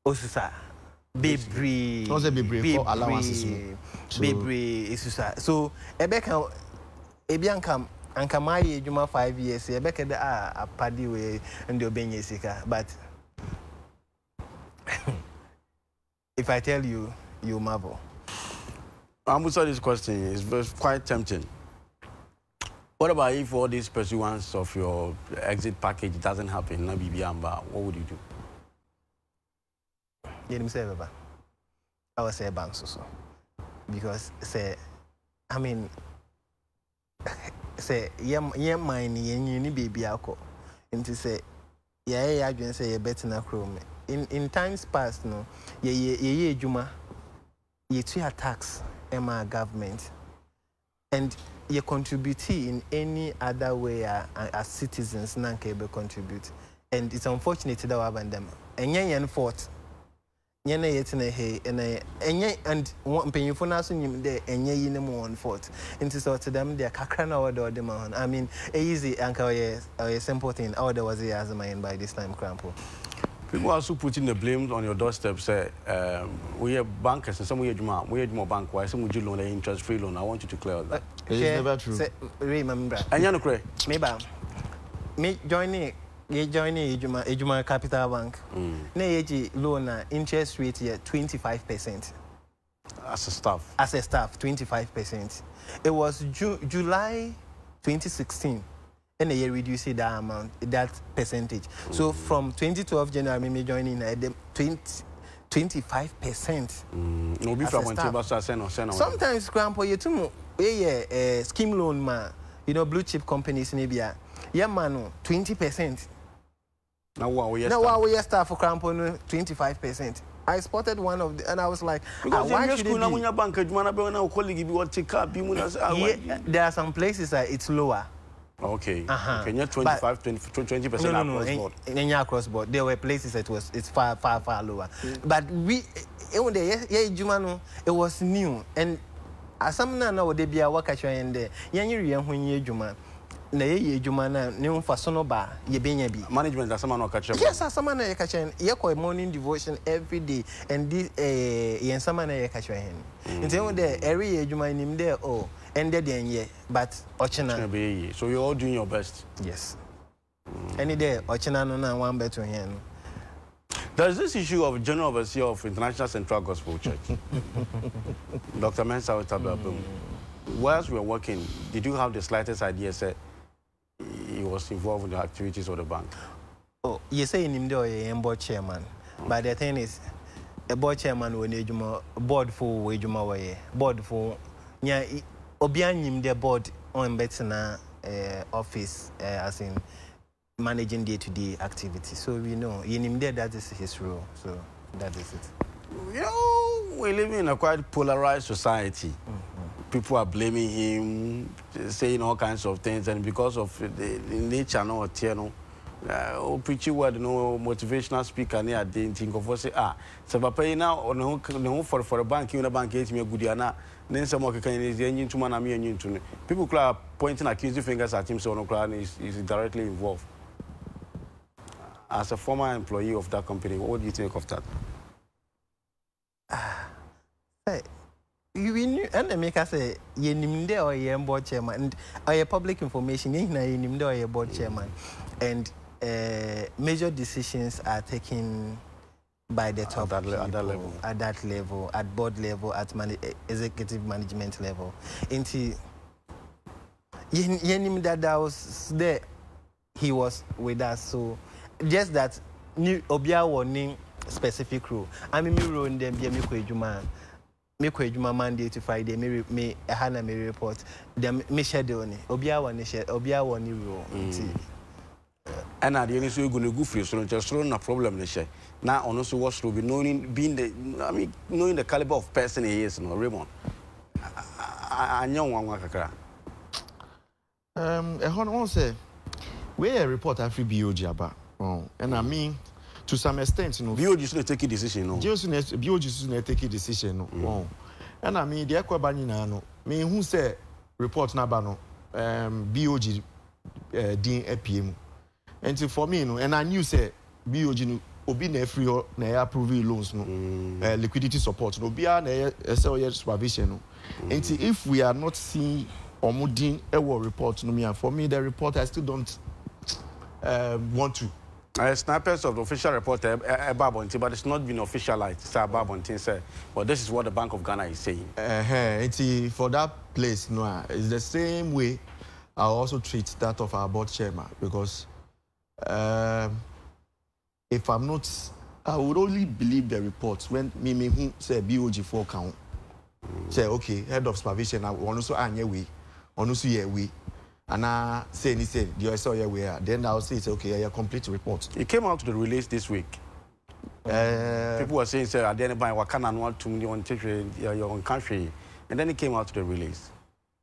Osusa, baby, for allowances, baby, Osusa. So Ebeka, Ebianka. And Kamayi Juma 5 years, I bet a paddy way and your Benny Sika. But if I tell you, you marvel. I'm answer this question is quite tempting. What about if all these pursuance of your exit package doesn't happen? What would you do? You didn't say I was a bank so. because say I mean say yeah mine ni baby ako into say yeah adwen say you better na chrome in times past no ye ejuma ye to tax ema government and you contribute in any other way as citizens nanka be contribute, and it's unfortunate that we have them and yen fault nyene yetine he and one painful na so nyim de enye yi ne mo on fault into so to them they kakra na order them on. I mean easy anka a simple thing how there was as mine by this time crampo. People also putting the blame on your doorstep. Say, we are bankers and some we are bank. Why some would you loan an interest-free loan? I want you to clear that. It's never true. Remember. And you know, Craig. Me joining Ejuma Capital Bank. Ne loan interest rate here 25%. As a staff. As a staff, 25%. It was July 2016. And they reduce that amount, that percentage. So from 2012 January, me joining at 25%. No, before when sometimes, grandpa, you too, scheme loan man, you know, blue chip companies maybe, yeah, man, 20%. Now we are staff for grandpa 25%. I spotted one of the, and I was like, why should there are some places that it's lower. Okay. Okay. You're 20% across board. Across board. There were places that it's far lower. But we, it was new, and as some now they be a worker and there. Management as someone catch up. Yes, as someone I catch and you morning devotion every day, and this yen someone I catch him. In the area you might name there ended the but Ochina. So you're all doing your best. Yes. Any day Ochina no one better here. There's this issue of General Overseer of International Central Gospel Church, Dr. Mensah Otabil. Whilst we were working, did you have the slightest idea that he was involved in the activities of the bank? Oh, you say in him there, board chairman. But the thing is, a board chairman when you board for wajuma way, board for yeah, obian him the board on better office as in managing day-to-day activities. So we know in him there that is his role. So that is it. You know, we live in a quite polarized society. People are blaming him, saying all kinds of things, and because of the nature, no, preaching word, no motivational speaker, near the think of say, so papa now, no, for a bank, you know, bank, me a good yana, then some more can is the engine to man, I mean, to people are pointing accusing fingers at him, so no clan is directly involved. As a former employee of that company, what do you think of that? You knew, and make us say, ye nimde or ye board chairman, and a public information, ye nimde or ye board chairman, and major decisions are taken by the top at that level, at board level, at executive management level. Into ye nimde that was there, he was with us. So just that new obia warning specific rule. I mean, me rule in them be me kwejuma Monday to Friday me hana me report them me schedule ni obia woni rule and at the end so you go go free so just no problem share now on also what should be knowing knowing the caliber of person he is no Raymond anyon wan kakra ehon say we a report after BOG aba and I mean to some extent, you know, BOG should take a decision. No, BOG should take a decision. No, and I mean, the Aquabani no, me who say report nabano, BOG din APM, and for me, no, and I knew say BOG no, obi na free or na approve loans no, liquidity support no, be na SLR supervision no, and if we are not seeing or modin a report no, me for me the report I still don't want to. Snipers of the official report but it's not been officialized. Say, well, this is what the Bank of Ghana is saying. For that place, no, it's the same way I also treat that of our board chairman because if I'm not, I would only believe the reports when me who say BOG 4 count Say, okay, head of supervision, I want to anye we, on also ye we. And I say, he said, you saw your way. Then I'll say, it's okay, a complete report. It came out to the release this week. People were saying, sir, I didn't buy what can I want to your own country. And then it came out to the release.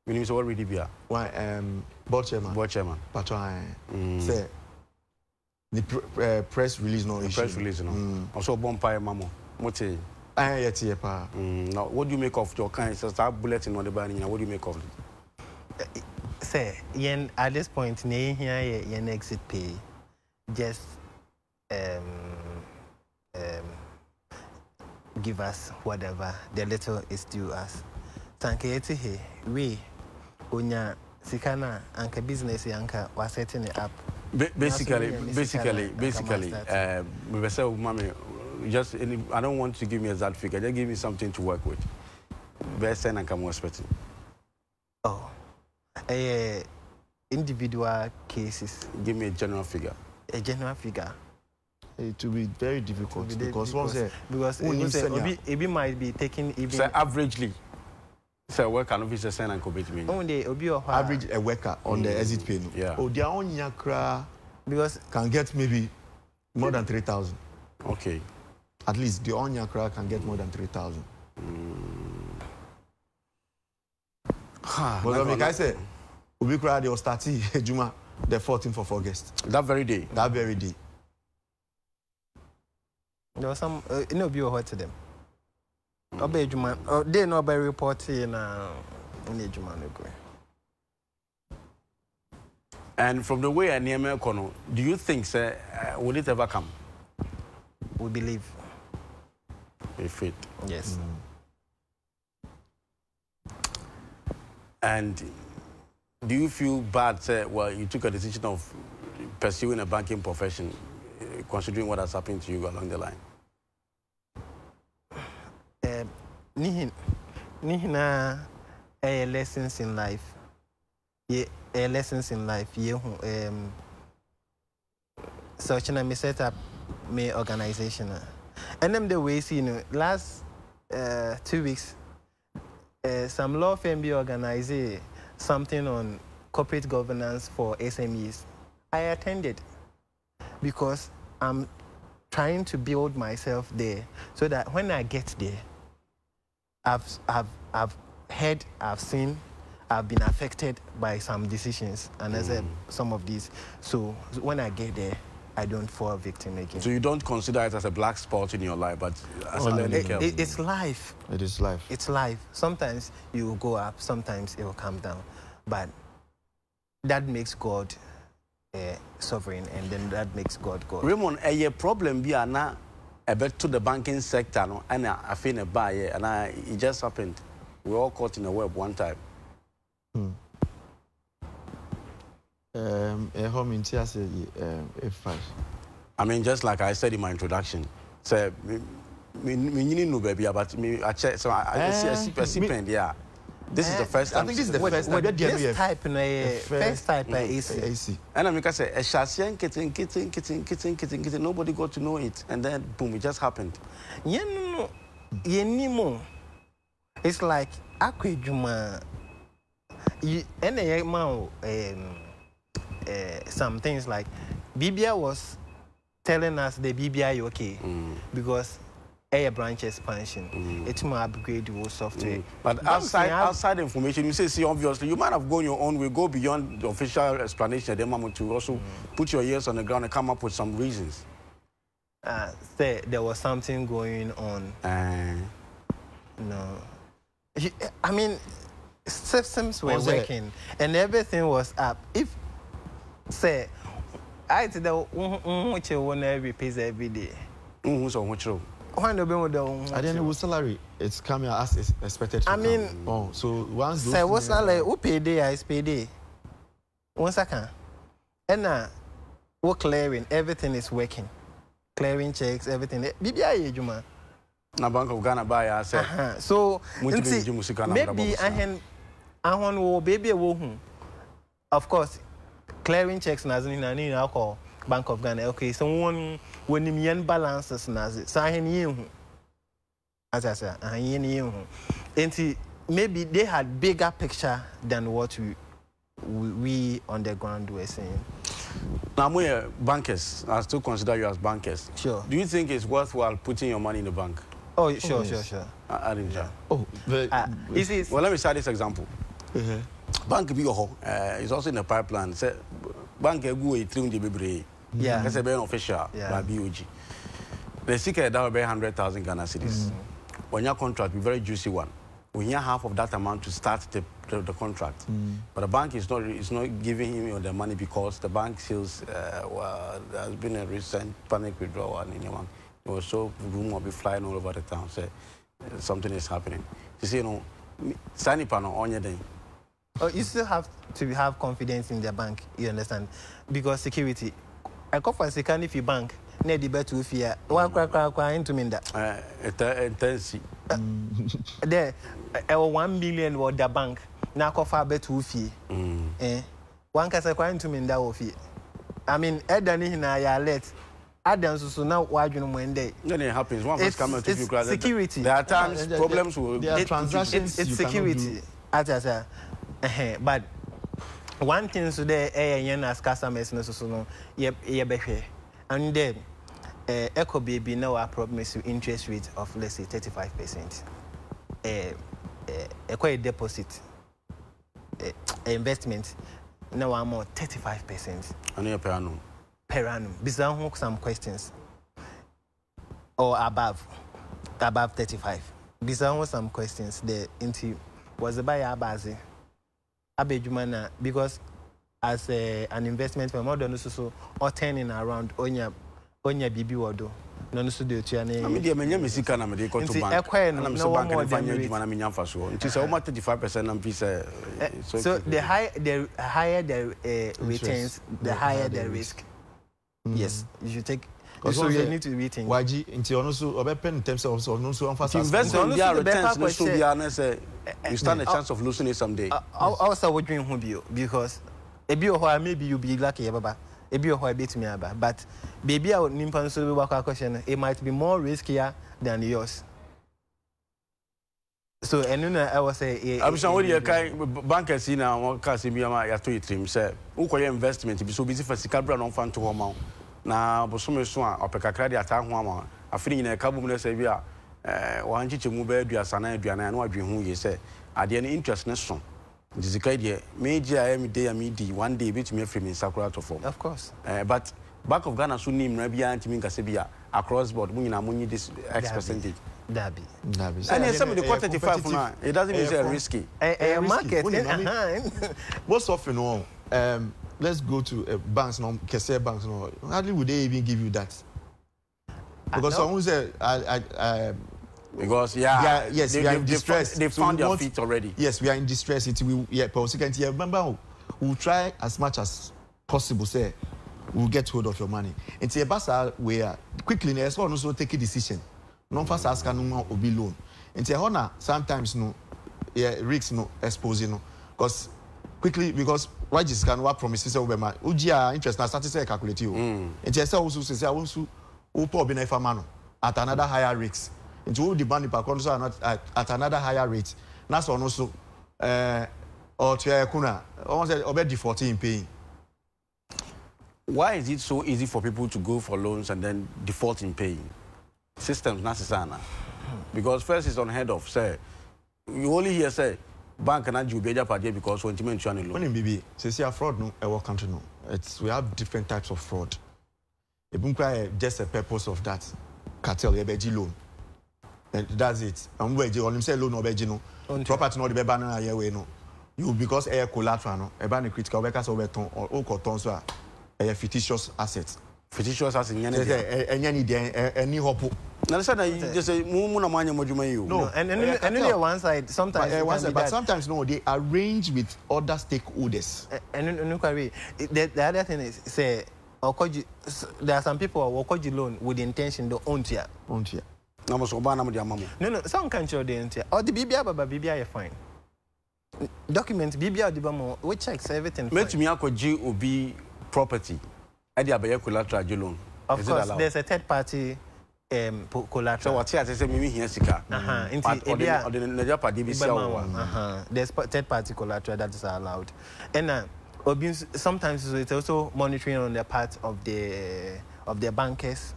When he was already here. Why, board chairman. Board chairman. But I say, the press release no issue. Press release no. Also, Bompire Mamo. What say? I yet here, pa. Now, what do you make of your kind of start bulletin on the banning? What do you make of it? Say, yen at this point, here yen exit pay. Just give us whatever the little is due us. Thank you. We, unya sikana anka business yanka was setting it up. Basically, we say, mommy, just I don't want to give me a exact figure. Just give me something to work with. Best and come expecting. Oh, individual cases. Give me a general figure. A general figure. It will be very difficult because it might be taken even. So averagely, so work an officer send and compete me. Average a worker on the exit pay. Yeah. Oh, their own yakra because can get maybe more than 3,000. Okay. At least the own yakra can get more than 3,000. But like I said, we cried they will start Juma the 14th of August. That very day. That very day. There was some, be hurt to them. Obey Juma, they know by reporting in Juma. And from the way I near Kono, do you think, sir, will it ever come? We believe. We faith. Yes. And do you feel bad, sir, well, you took a decision of pursuing a banking profession, considering what has happened to you along the line? Nihina lessons in life. Lessons in life. Such a me set up my organization. And then the ways, last 2 weeks, some law firm be organizing something on corporate governance for SMEs. I attended because I'm trying to build myself there so that when I get there, I've heard, I've seen, I've been affected by some decisions and as some of these. So when I get there, I don't fall a victim again. So you don't consider it as a black spot in your life, but as a learning curve? It's life. It is life. It's life. Sometimes you will go up, sometimes it will come down. But that makes God sovereign, and then that makes God God. Raymond, a problem be na about to the banking sector, no, and I feel a buy, and it just happened. We're all caught in the web one time. I mean, just like I said in my introduction, so me no baby, but me I check. So I see pen, yeah. This is the first time. I think this is the first time. This type, first type AC. And I say, a chassis, kitten, nobody got to know it, and then boom, it just happened. It's like Akwejuma. Some things like BBI was telling us the BBI okay because a branch expansion, it's more upgrade your software. But outside information, you say obviously you might have gone your own way, go beyond the official explanation. Then to also put your ears on the ground and come up with some reasons. Say there was something going on. No, I mean systems were working and everything was up. If say I did the which you want every piece every day. I didn't know salary. It's coming as expected. I mean, so once say what salary? Who pay day? I pay day. 1 second. And now, what clearing? Everything is working. Clearing checks, everything. BBI, Juma. Na Bank of Ghana buy ourselves. So maybe I want baby wo. Of course, clearing checks na zini na alcohol. Bank of Ghana. Okay, so when you balances nazi, so I as I said, And maybe they had bigger picture than what we on the ground were saying. Now, we bankers. I still consider you as bankers. Sure. Do you think it's worthwhile putting your money in the bank? Oh, sure. I didn't. Yeah. Oh, well, let me start this example. Bank is also in the pipeline. Say, bank go a 300 baby. Yeah. That's a very official. Yeah. BOG. The secret that will be 100,000 Ghana cedis. When your contract, be very juicy one. We need half of that amount to start the contract. But the bank is not giving him the money because the bank feels there's been a recent panic withdrawal in your bank. So rumor be flying all over the town. Say something is happening. You see, sign panel on your day. Oh, you still have to have confidence in the bank. You understand? Because security. I call for a second if you bank. Ne di betu fear. Kwa into me that. Intense. There, 1 million was the bank. Now call for betu fee. One can say kwa into me that fee. I mean, Edani na ya let. Adam so now why you know when they. Then it happens. One first come to you. Security. There are times problems will. There are transactions. It's security. But one thing today, as customers, no, and then Echo Baby now I promise you interest rate of let's say 35%. A deposit investment now I'm more 35%. And per annum. Per annum. Bizarre some questions. Or above 35. Bizarre some questions there into was the buyer base. Abejumana because as an investment for more than so or turning around onya bibi wodo no so de tuane media menya mesika na me de to bank na me so bank na fanya juma na menya mfa so nti say o 35% na mpisa so the higher the returns the higher the risk. Yes, you should take. So you need to rethink. Waji nti ono so obepen in terms of so no so emphasize investment dia returns no so bia na say you stand a chance of losing it someday. Also what dream who be because ebi o maybe you be lucky baba ebi o bit me aba but baby a nimpa so be waka question it might be more riskier than yours. So enuna I was say I'm sure what you kai bankers na won ka se mi ama ya to itrim say ukoye investment bi so busy for sika bra no fan to ho ma na bosome so a opekakra de ata ho ama afiri nyina ka bum na say bi a wan chiche mu ba aduasa na aduana na wadwe hu ye say ade ne interest ne so dizika de meji a me day me di one day bit me free me sakura to form of course but back of Ghana so nim na bia antimi nka se bia across board mu nyina munyi this X percentage Dabi. And some of the 35 now, it doesn't mean it's risky. A market. Most often, let's go to banks now, Kese banks now. Hardly would they even give you that? Because someone said, because we are in distress. They found their feet already. Yes, we are in distress. Remember, we'll try as much as possible. Say, we'll get hold of your money. It's a basa where quickly, let's also take a decision. Non fast ask no obi loan. Nti hona sometimes no risks no exposing no because quickly because why just can what promises say we ma ugia interest na start say calculate you. Nti say also say also who poor be na farmer no at another higher rates. Nti who the money per conso not at another higher rate. Na so no so or to kuna almost obe defaulting in paying. Why is it so easy for people to go for loans and then default in paying? Systems necessary because first is unheard of. Say you only hear say bank and you be because when you mention loan. When BB say fraud no our country no. We have different types of fraud. Just a purpose of that cartel loan. And that's it. And we on him say loan no property no the banana here we no. You because air collateral no e ban critical workers over ton or ton so a fictitious assets. Fictitious as in any hope. Now, just say, no, and only one side, sometimes. But sometimes, no, they arrange with other stakeholders. And the other thing is, say, there are some people who will loan with the intention to own here. No, some country they own or the BBI is fine. Document BBI the which checks everything. Let me GOB property. Of course, there's a third party collateral. So what I say maybe here sika. There's third party collateral that is allowed. And sometimes it's also monitoring on the part of the bankers.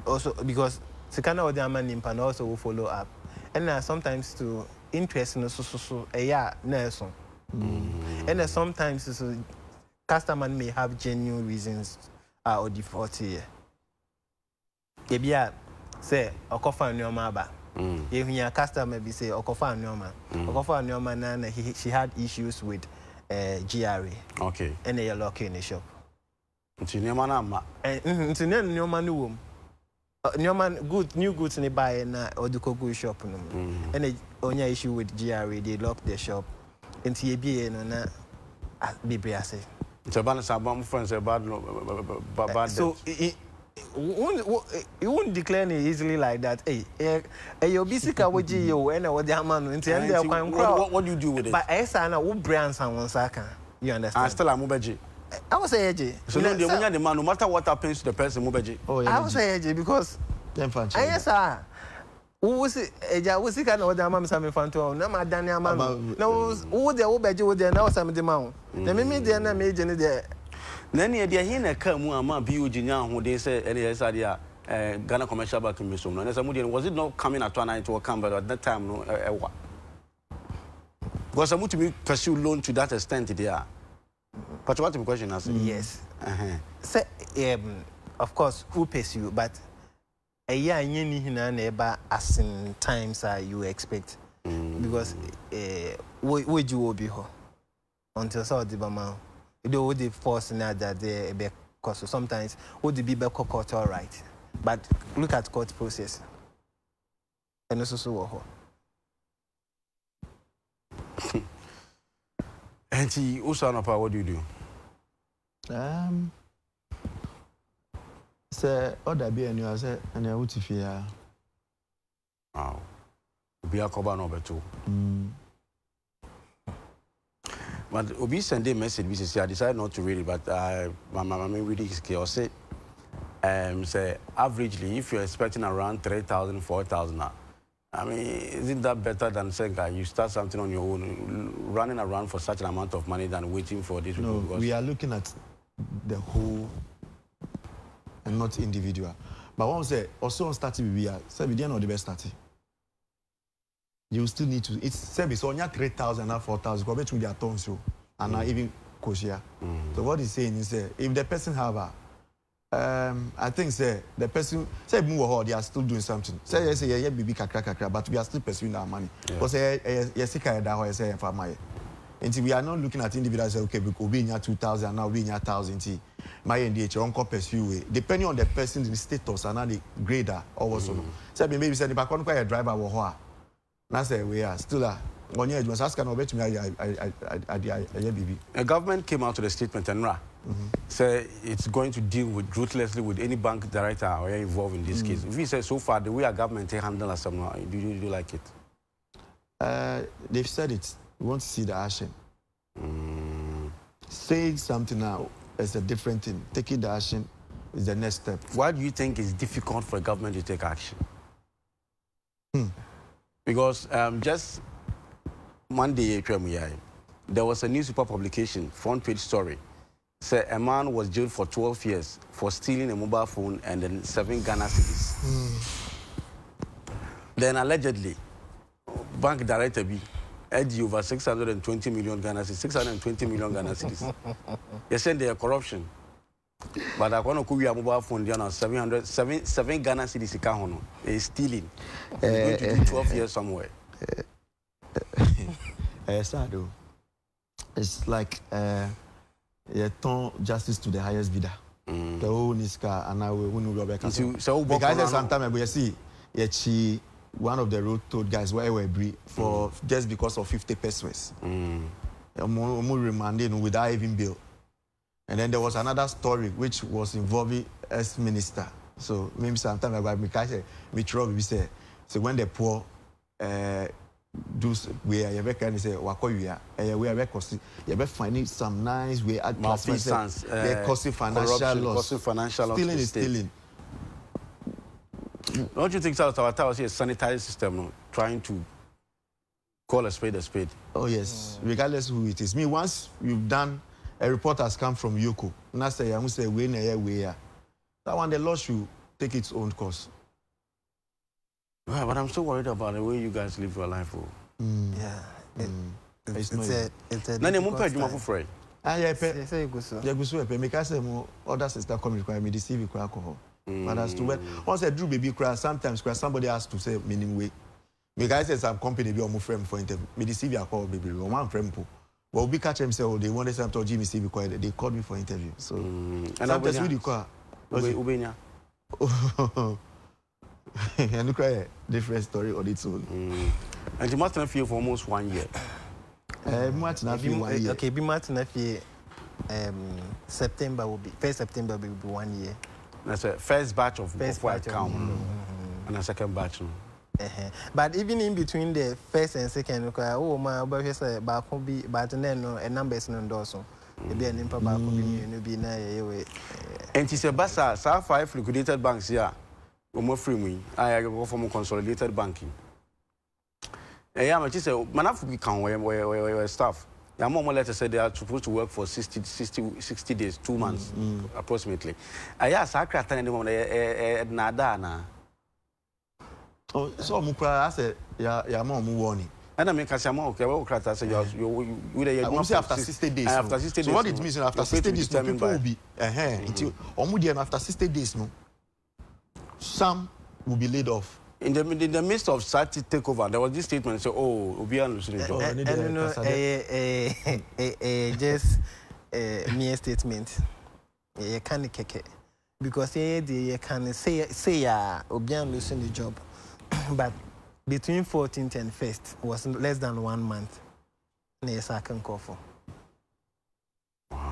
Also because Sikana or the Aman also will follow up. And sometimes to interest in so Nelson. And sometimes customer may have genuine reasons or default here. Ebia say okofa nyoma ba. If customer be say okofa nyoma. Okofa nyoma na she had issues with GRA. Okay. And they are locking in the shop. Nti nyoma na ma. Nti nyoma no wom. Nyoma new goods ni buy na oduko go shop no. And they onya issue with GRA, they lock the shop. Nti ebia no na bibia say. Nti ba na sabam friends bad. So you won't declare it easily like that. Hey, you're busy kawaji you and what the man what do you do with it? But I say na what brands and one second. You understand? I still am mubeji. I was say AJ. So the man, no matter what happens to the person, mubeji. Oh yeah. I was say AJ because yes sir. Who see AJ? Who see kind of the man some fan to na madani man. No, who the mubeji who there now some the man. The me there na me AJ there. Nani dia hin na ka mu ama BUG nya ho de say NSA dia Ghana Commercial Bank Commission no say mu was it not coming at 1 to come but at that time no ewa because I to pursue loan to that extent there. But what the question is? Yes. Say of course who pays you but a year any hina na as in times you expect because we do be ho until so the bama do the force now that they because sometimes would be court all right, but look at court process and also so. And he also what do you do? Say other be and you say and I would fear. Wow, be a cover number 2. But Obi send a message. I decided not to read it, but my read it. Say, averagely, if you're expecting around 3,000, 4,000, I mean, isn't that better than saying you start something on your own, running around for such an amount of money than waiting for this? No, we are looking at the whole and not individual. But one say also on starting we are say we didn't know the best starting. You still need to. It's service on your 3,000 and 4,000. Go back to their tone so and not even kosher. So what he's saying is if the person have a, I think say the person say move they are still doing something. Say yes, yeah, baby kakra, but we are still pursuing our money. Because yes, say for my. And we are not looking at individuals. Say okay, we could be in your 2,000 now, we in your 1,000. My NDH on pursue depending on the person's status and the grader or so. Say maybe say if I can't quite a driver or that's we are still a government came out to the statement and say it's going to deal with ruthlessly with any bank director or involved in this case. If you say so far the way our government handle us, do you like it? They've said it. We want to see the action. Saying something now is a different thing. Taking the action is the next step. Why do you think it's difficult for a government to take action? Because just Monday, there was a newspaper publication, front page story. Said a man was jailed for 12 years for stealing a mobile phone and then 7 Ghana cedis. Then allegedly, bank director B edged over 620 million Ghana cedis. 620 million Ghana cedis. They said they are corruption. But I want to call you a mobile phone. They are 7 Ghana cedis. Is stealing. Going to do 12 years somewhere. It's like you turn justice to the highest bidder. The whole Niska and now we will go back. Because sometimes we see one of the road told guys where we agree for just because of 50 pesos. More remanding without even bill. And then there was another story which was involving ex-minister. So maybe sometimes I go say, so when the poor do we are can say wakoya we are costing you finding some nice way at malfeasance costing financial loss. Stealing is stealing. Don't you think South Africa is a sanitary system, no? Trying to call a spade a spade? Oh, yes. Regardless who it is. Me, once you've done, a report has come from Yoko. And I say, I'm say, way. That one, the law should take its own course. Well, but I'm so worried about the way you guys live your life. Yeah. It's a Nani mumpa juma for free. Ah, yeah, say go so. Yeah, go so. Make us say more other sister come require me deceive alcohol. But as to when once I drew baby cry, sometimes somebody has to say meaning way. Me guys say some company be on frame for interview. Me deceive alcohol baby. One frame po. Well, we catch them say, oh, they want to talk Jimmy Stevie quiet. They called me for interview. So and sometimes we call. Ubenya. And look at different story on its own. And you must have feel for almost 1 year. Much not 1 year. Okay, be much not September will be 1st September will be 1 year. That's a first batch of white count and a second batch. But even in between the first and second, oh my, back will be but then a numbers no also. Maybe an impa back will be na and it's a bassa, 5 liquidated banks here. More free me. I go from consolidated banking. Yeah, but it's a man have to count where staff. Your mom letter said they are supposed to work for 60 days, 2 months approximately. I asked Akra anyone Nadana. Oh, so Mukra said, yeah, mom warning. And I make a sample of Krata say you after 60 days. After 60 days. So what it means after 60 days, people will be until after 60 days, no. Some will be laid off. In the midst of Sati takeover, there was this statement say, "Oh, Obian losing the job." Just mere statement. You can't keke because you can say Obian losing the job, but between 14th and 1st was less than 1 month. Yes, I can call for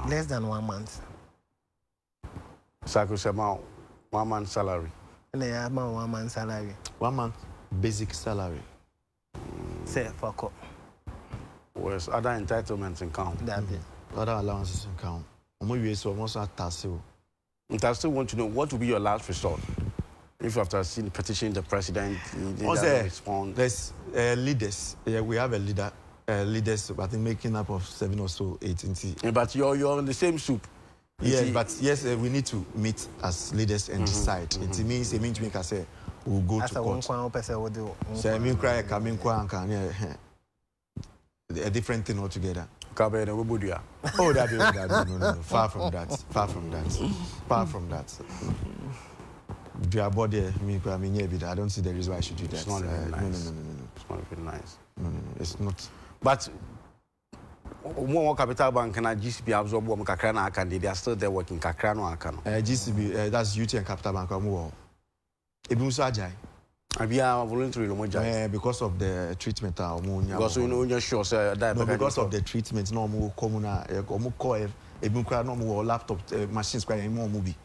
less than 1 month. Sako Sema 1 month salary. And I have my 1 month salary. 1 month basic salary. Say fuck up. Whereas other entitlements in count. Other allowances in count. So almost at Tassel. I still want to know what will be your last resort. If after seeing the petition, the president respond. There's leaders. Yeah, we have a leader. Leaders, I think making up of 7 or so, 18. Yeah, but you're in the same soup. Yes, but yes, we need to meet as leaders and decide. It means to make us say we'll go to court. So I mean, cry coming a different thing altogether. Oh, that no. Far from that. Far from that. Your body, I don't see the reason why I should do that. It's not even nice. No. It's not even nice. No, it's not. But more capital bank and GCB absorb Kakrana Akandi, they are still there working Kakrano Akano. GCB, that's UT and Capital Bank. Voluntary because of the treatment. Because you know you're sure, sir. No, because of the treatment, no more common, no laptop machines, quite more movie.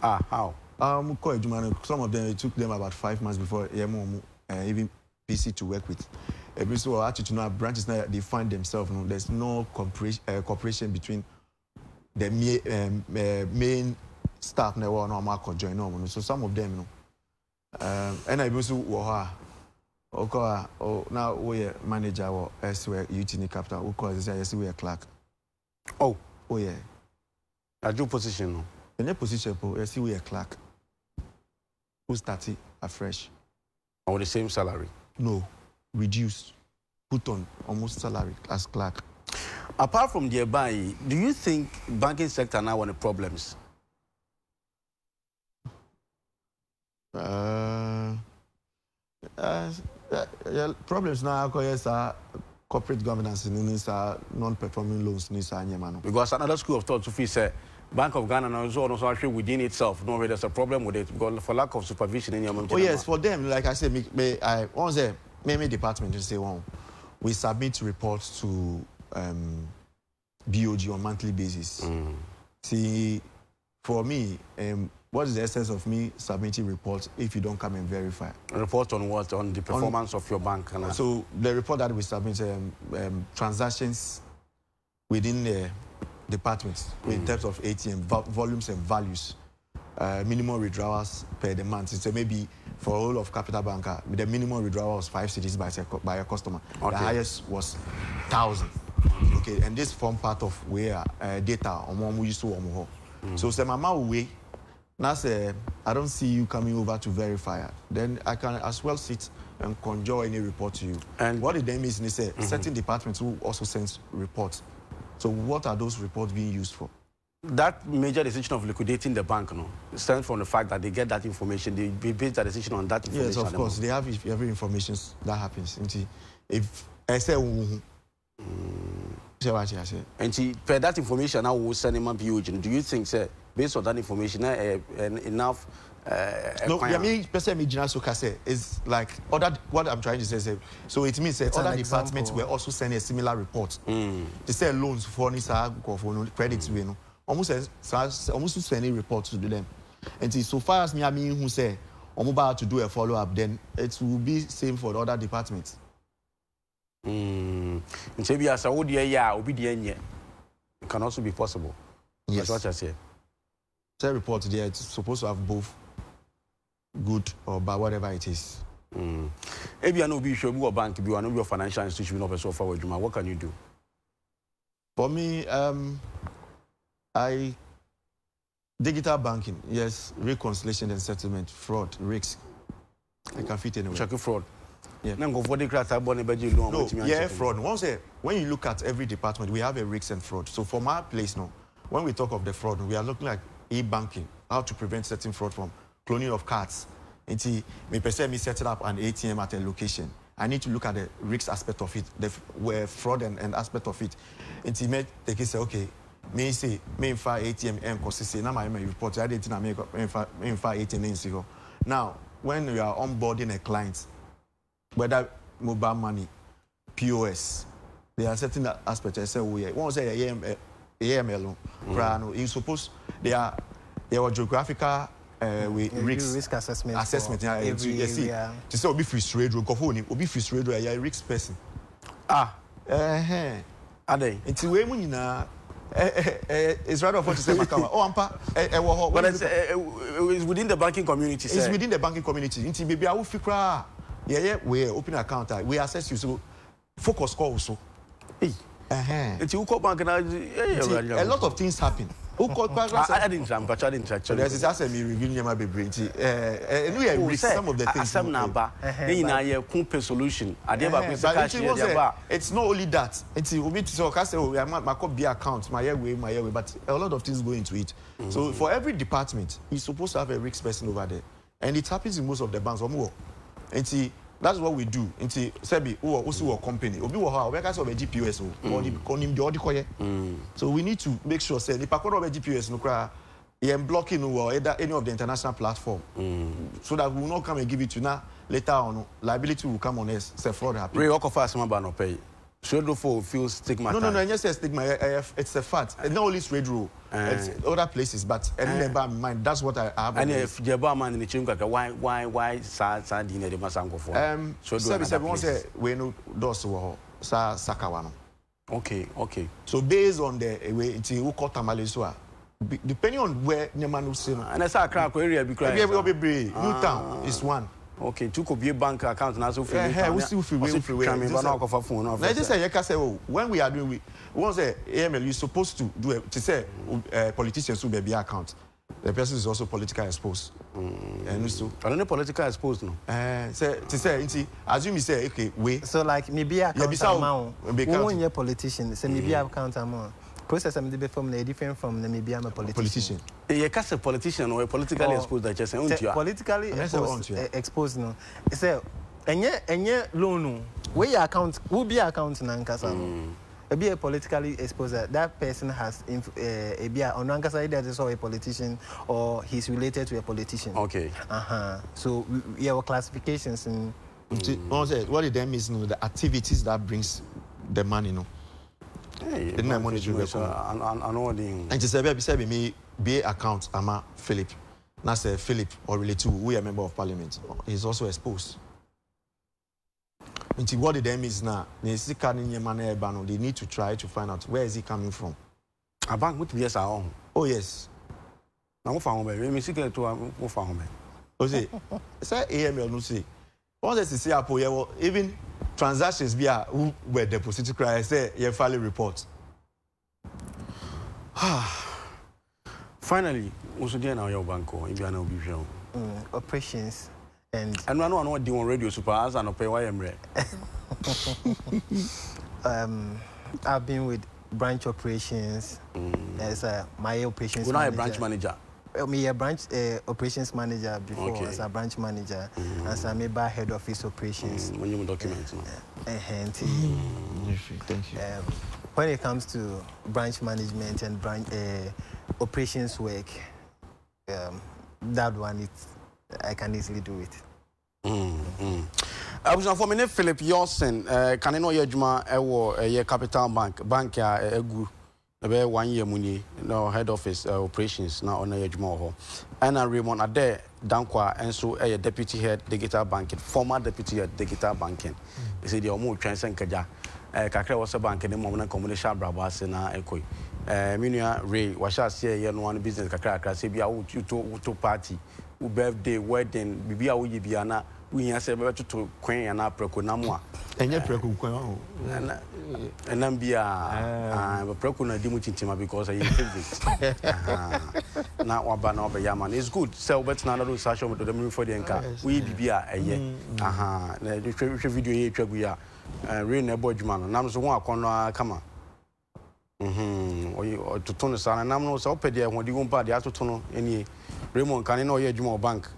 How? Some of them, it took them about 5 months before even PC to work with. So actually, to know branches now they find themselves. There's no cooperation between the main staff now. No, join. So some of them, and I also now we are manager or elsewhere UTN Capital. We call this we are clerk. Oh yeah. I do position. In your position, yes, we are clerk. Who started afresh? Or the same salary? No, reduced, put on almost salary as clerk. Apart from the buy, do you think banking sector now want problems? Problems now because corporate governance needs non-performing loans needs because another school of thought to feel say Bank of Ghana and also actually within itself, no, there's a problem with it because for lack of supervision in your Oh yes, for them, like I said, I once the maybe department just say we submit reports to BOG on monthly basis. See, for me, what is the essence of me submitting reports if you don't come and verify? Report on what? On the performance of your bank? So the report that we submit, transactions within the departments in terms of ATM volumes and values, minimum withdrawals per the month. So maybe for all of Capital Bank, the minimum withdrawal was 5 cedis by a customer. Okay. The highest was 1,000. Okay, and this form part of where data on one we used to So say mama way. Now say I don't see you coming over to verify. Then I can as well sit and conjure any report to you. And what it then means is say certain departments who also sends reports. So what are those reports being used for? That major decision of liquidating the bank, stems from the fact that they get that information. They base that decision on that information. Yes, of course. They have every information that happens. If I say, and per that information, now will send him a POG. Do you think, sir, based on that information, enough? No, I mean, is like other. What I'm trying to say, so it means that other departments were also sending a similar report. They say loans for credits, almost sending reports to them. And so far as me, I mean, who say I'm about to do a follow up, then it will be same for the other departments. Maybe as a it can also be possible. Yes. That's what I say. The report there, it's supposed to have both good or bad, whatever it is. If you know be sure you bank, you know your financial institution of so far. What can you do? For me, digital banking, yes, reconciliation and settlement, fraud, risks. I can fit anywhere. Check fraud. Yeah. No, fraud. When you look at every department, we have a risks and fraud. So for my place now, when we talk of the fraud, we are looking at e-banking, how to prevent certain fraud from cloning of cards. Me setting up an ATM at a location. I need to look at the risk aspect of it, where fraud and aspect of it. They can say, okay, me file ATM and cost now my report. I didn't make ATM. Now, when we are onboarding a client, whether mobile money, POS, there are certain aspects. I say we want to say AML. You suppose there are geographical risk assessment. You see, to say obi frustrated, obi frustrated, you are a risk person. Are they? It's way money na. It's right off what to say, Makama. But it's within the banking community. It's within the banking community. It's baby, I will figure. Yeah, we open an account. We assess you. So focus call also. It's you call bank and a lot of things happen. I didn't jump, but I didn't actually. There's this asset me reviewing my baby. And some of the things. Some number. Then I kumpe solution. It's not only that. It's so I say my be account, my way, but a lot of things go into it. So for every department, you're supposed to have a risk person over there, and it happens in most of the banks. And see, that's what we do. And see, Sebi, also a company. Obi wa we can say a GPS or the So we need to make sure say the pakoro of GPS no cry blocking or either any of the international platform. So that we will not come and give it to now. Later on, liability will come on us. Say fraud happen. We work fast, man, no pay. Straight for feel stigma. No, I just say stigma. It's a fact. It's not only straight rule. It's other places, but never mind. That's what I have. And if Jeba man in the chimka, why sad dinner the masango for? So say we know those who Sakawano. Okay. So based on the way it's who call Tamale depending on where Nyamanu say. And I saw a crack area because Newtown is one. Okay, two could be a bank account now. So we still feel when we are doing, we want to say AML, you're supposed to do to say politicians who may be account. The person is also politically exposed. And so I don't know politically exposed no. Assume you say okay, so like maybe account amount. When you're politician, say maybe account amount. Process I'm different from the maybe I'm a politician. You can't say politician or politically exposed. That just politically exposed. No, it's a any loan. Where your account will be account nankasa. Be a politically exposed. That person has a be on nankasa that is a politician or he's related to a politician. Okay. So we have classifications in. What it then means, the activities that brings the money, Hey, and to say me be account ama Philip. Now say Philip or relate to we a member of parliament. He's also exposed. Into what it then means now, they need to try to find out where is he coming from. A bank would be yes our own. Oh yes. Now found me secret to found me. O say AML no say. Once they see Apple, even transactions via who were deposited cry say you file a report. Finally, also there now your banko if you are now be shown. Operations and I know do on radio super as an pay YMRE. I've been with branch operations as my operations. You're not a branch manager. Me a branch operations manager before as a branch manager, as I'm a head office operations. When you document Thank you. When it comes to branch management and branch operations work, that one I can easily do it. I was for me Philip Yorson, can I know your Juma a capital bank a group. About 1 year muni no head office operations now on a Juma and Raymond Ade Dankwa and so a deputy head digital banking, former deputy head digital banking. He said the more transcend Kaja Kakra was a bank in the moment combination Brabas and Equi. Minia Ray was just say one business Kakra Sabia to party, birthday, wedding, Bibia Uyibiana, we answer to Queen and Apreconamwa. And yet, Preco and then be a Procuna Dimutintima because I favorite. Now, Wabana Yaman is good. So, but now do such over to the moon for the anchor. We be a year. The video we are rain a bodgeman. Nams one corner come. Or to turn the sun and I'm no so pedia when you won't party out to turn any Raymond can know your Jumo bank.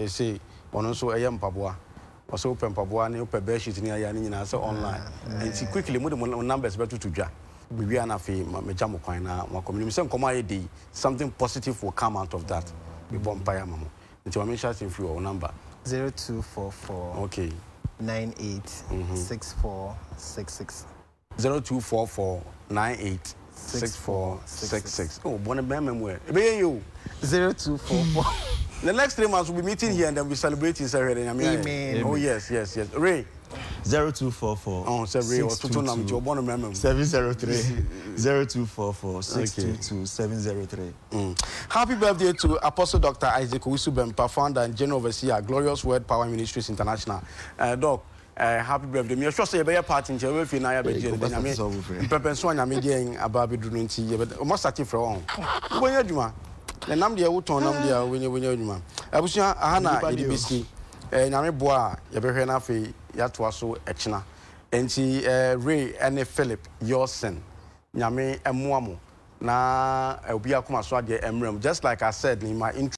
Say, on also a young Pabua. Also open Pabua and open bear sheet near Yanina so online. And see quickly more numbers better to ja. We are not a Majamo Quina, my community. Something positive will come out of that. We bomb Payamamo. Until I mention in your number 0244 okay 986466 0244 986466. Oh, Bonabam, where you 0244. The next 3 months we'll be meeting here and then we'll be celebrating Saturday. Amen. Oh, yes. Ray. 0244. Oh, so Ray, or 703 0244 622 703. Happy birthday to Apostle Dr. Isaac Owusu-Bempah, founder and general overseer, Glorious Word Power Ministries International. Doc, happy birthday. Me sure say be part in Jewe fi na ya be je me. Pepe so anya me dey aba be duru nti ye be mo start from. Bo nya djuma. Na nam de wo ton nam de wo nya djuma. Abusua aha na EDBC nyame boa ye be hwe na afi ya to aso ekina. Enti Ray and Philip Yorson nyame emoamo na obi akoma so ade emrem, just like I said in my intro.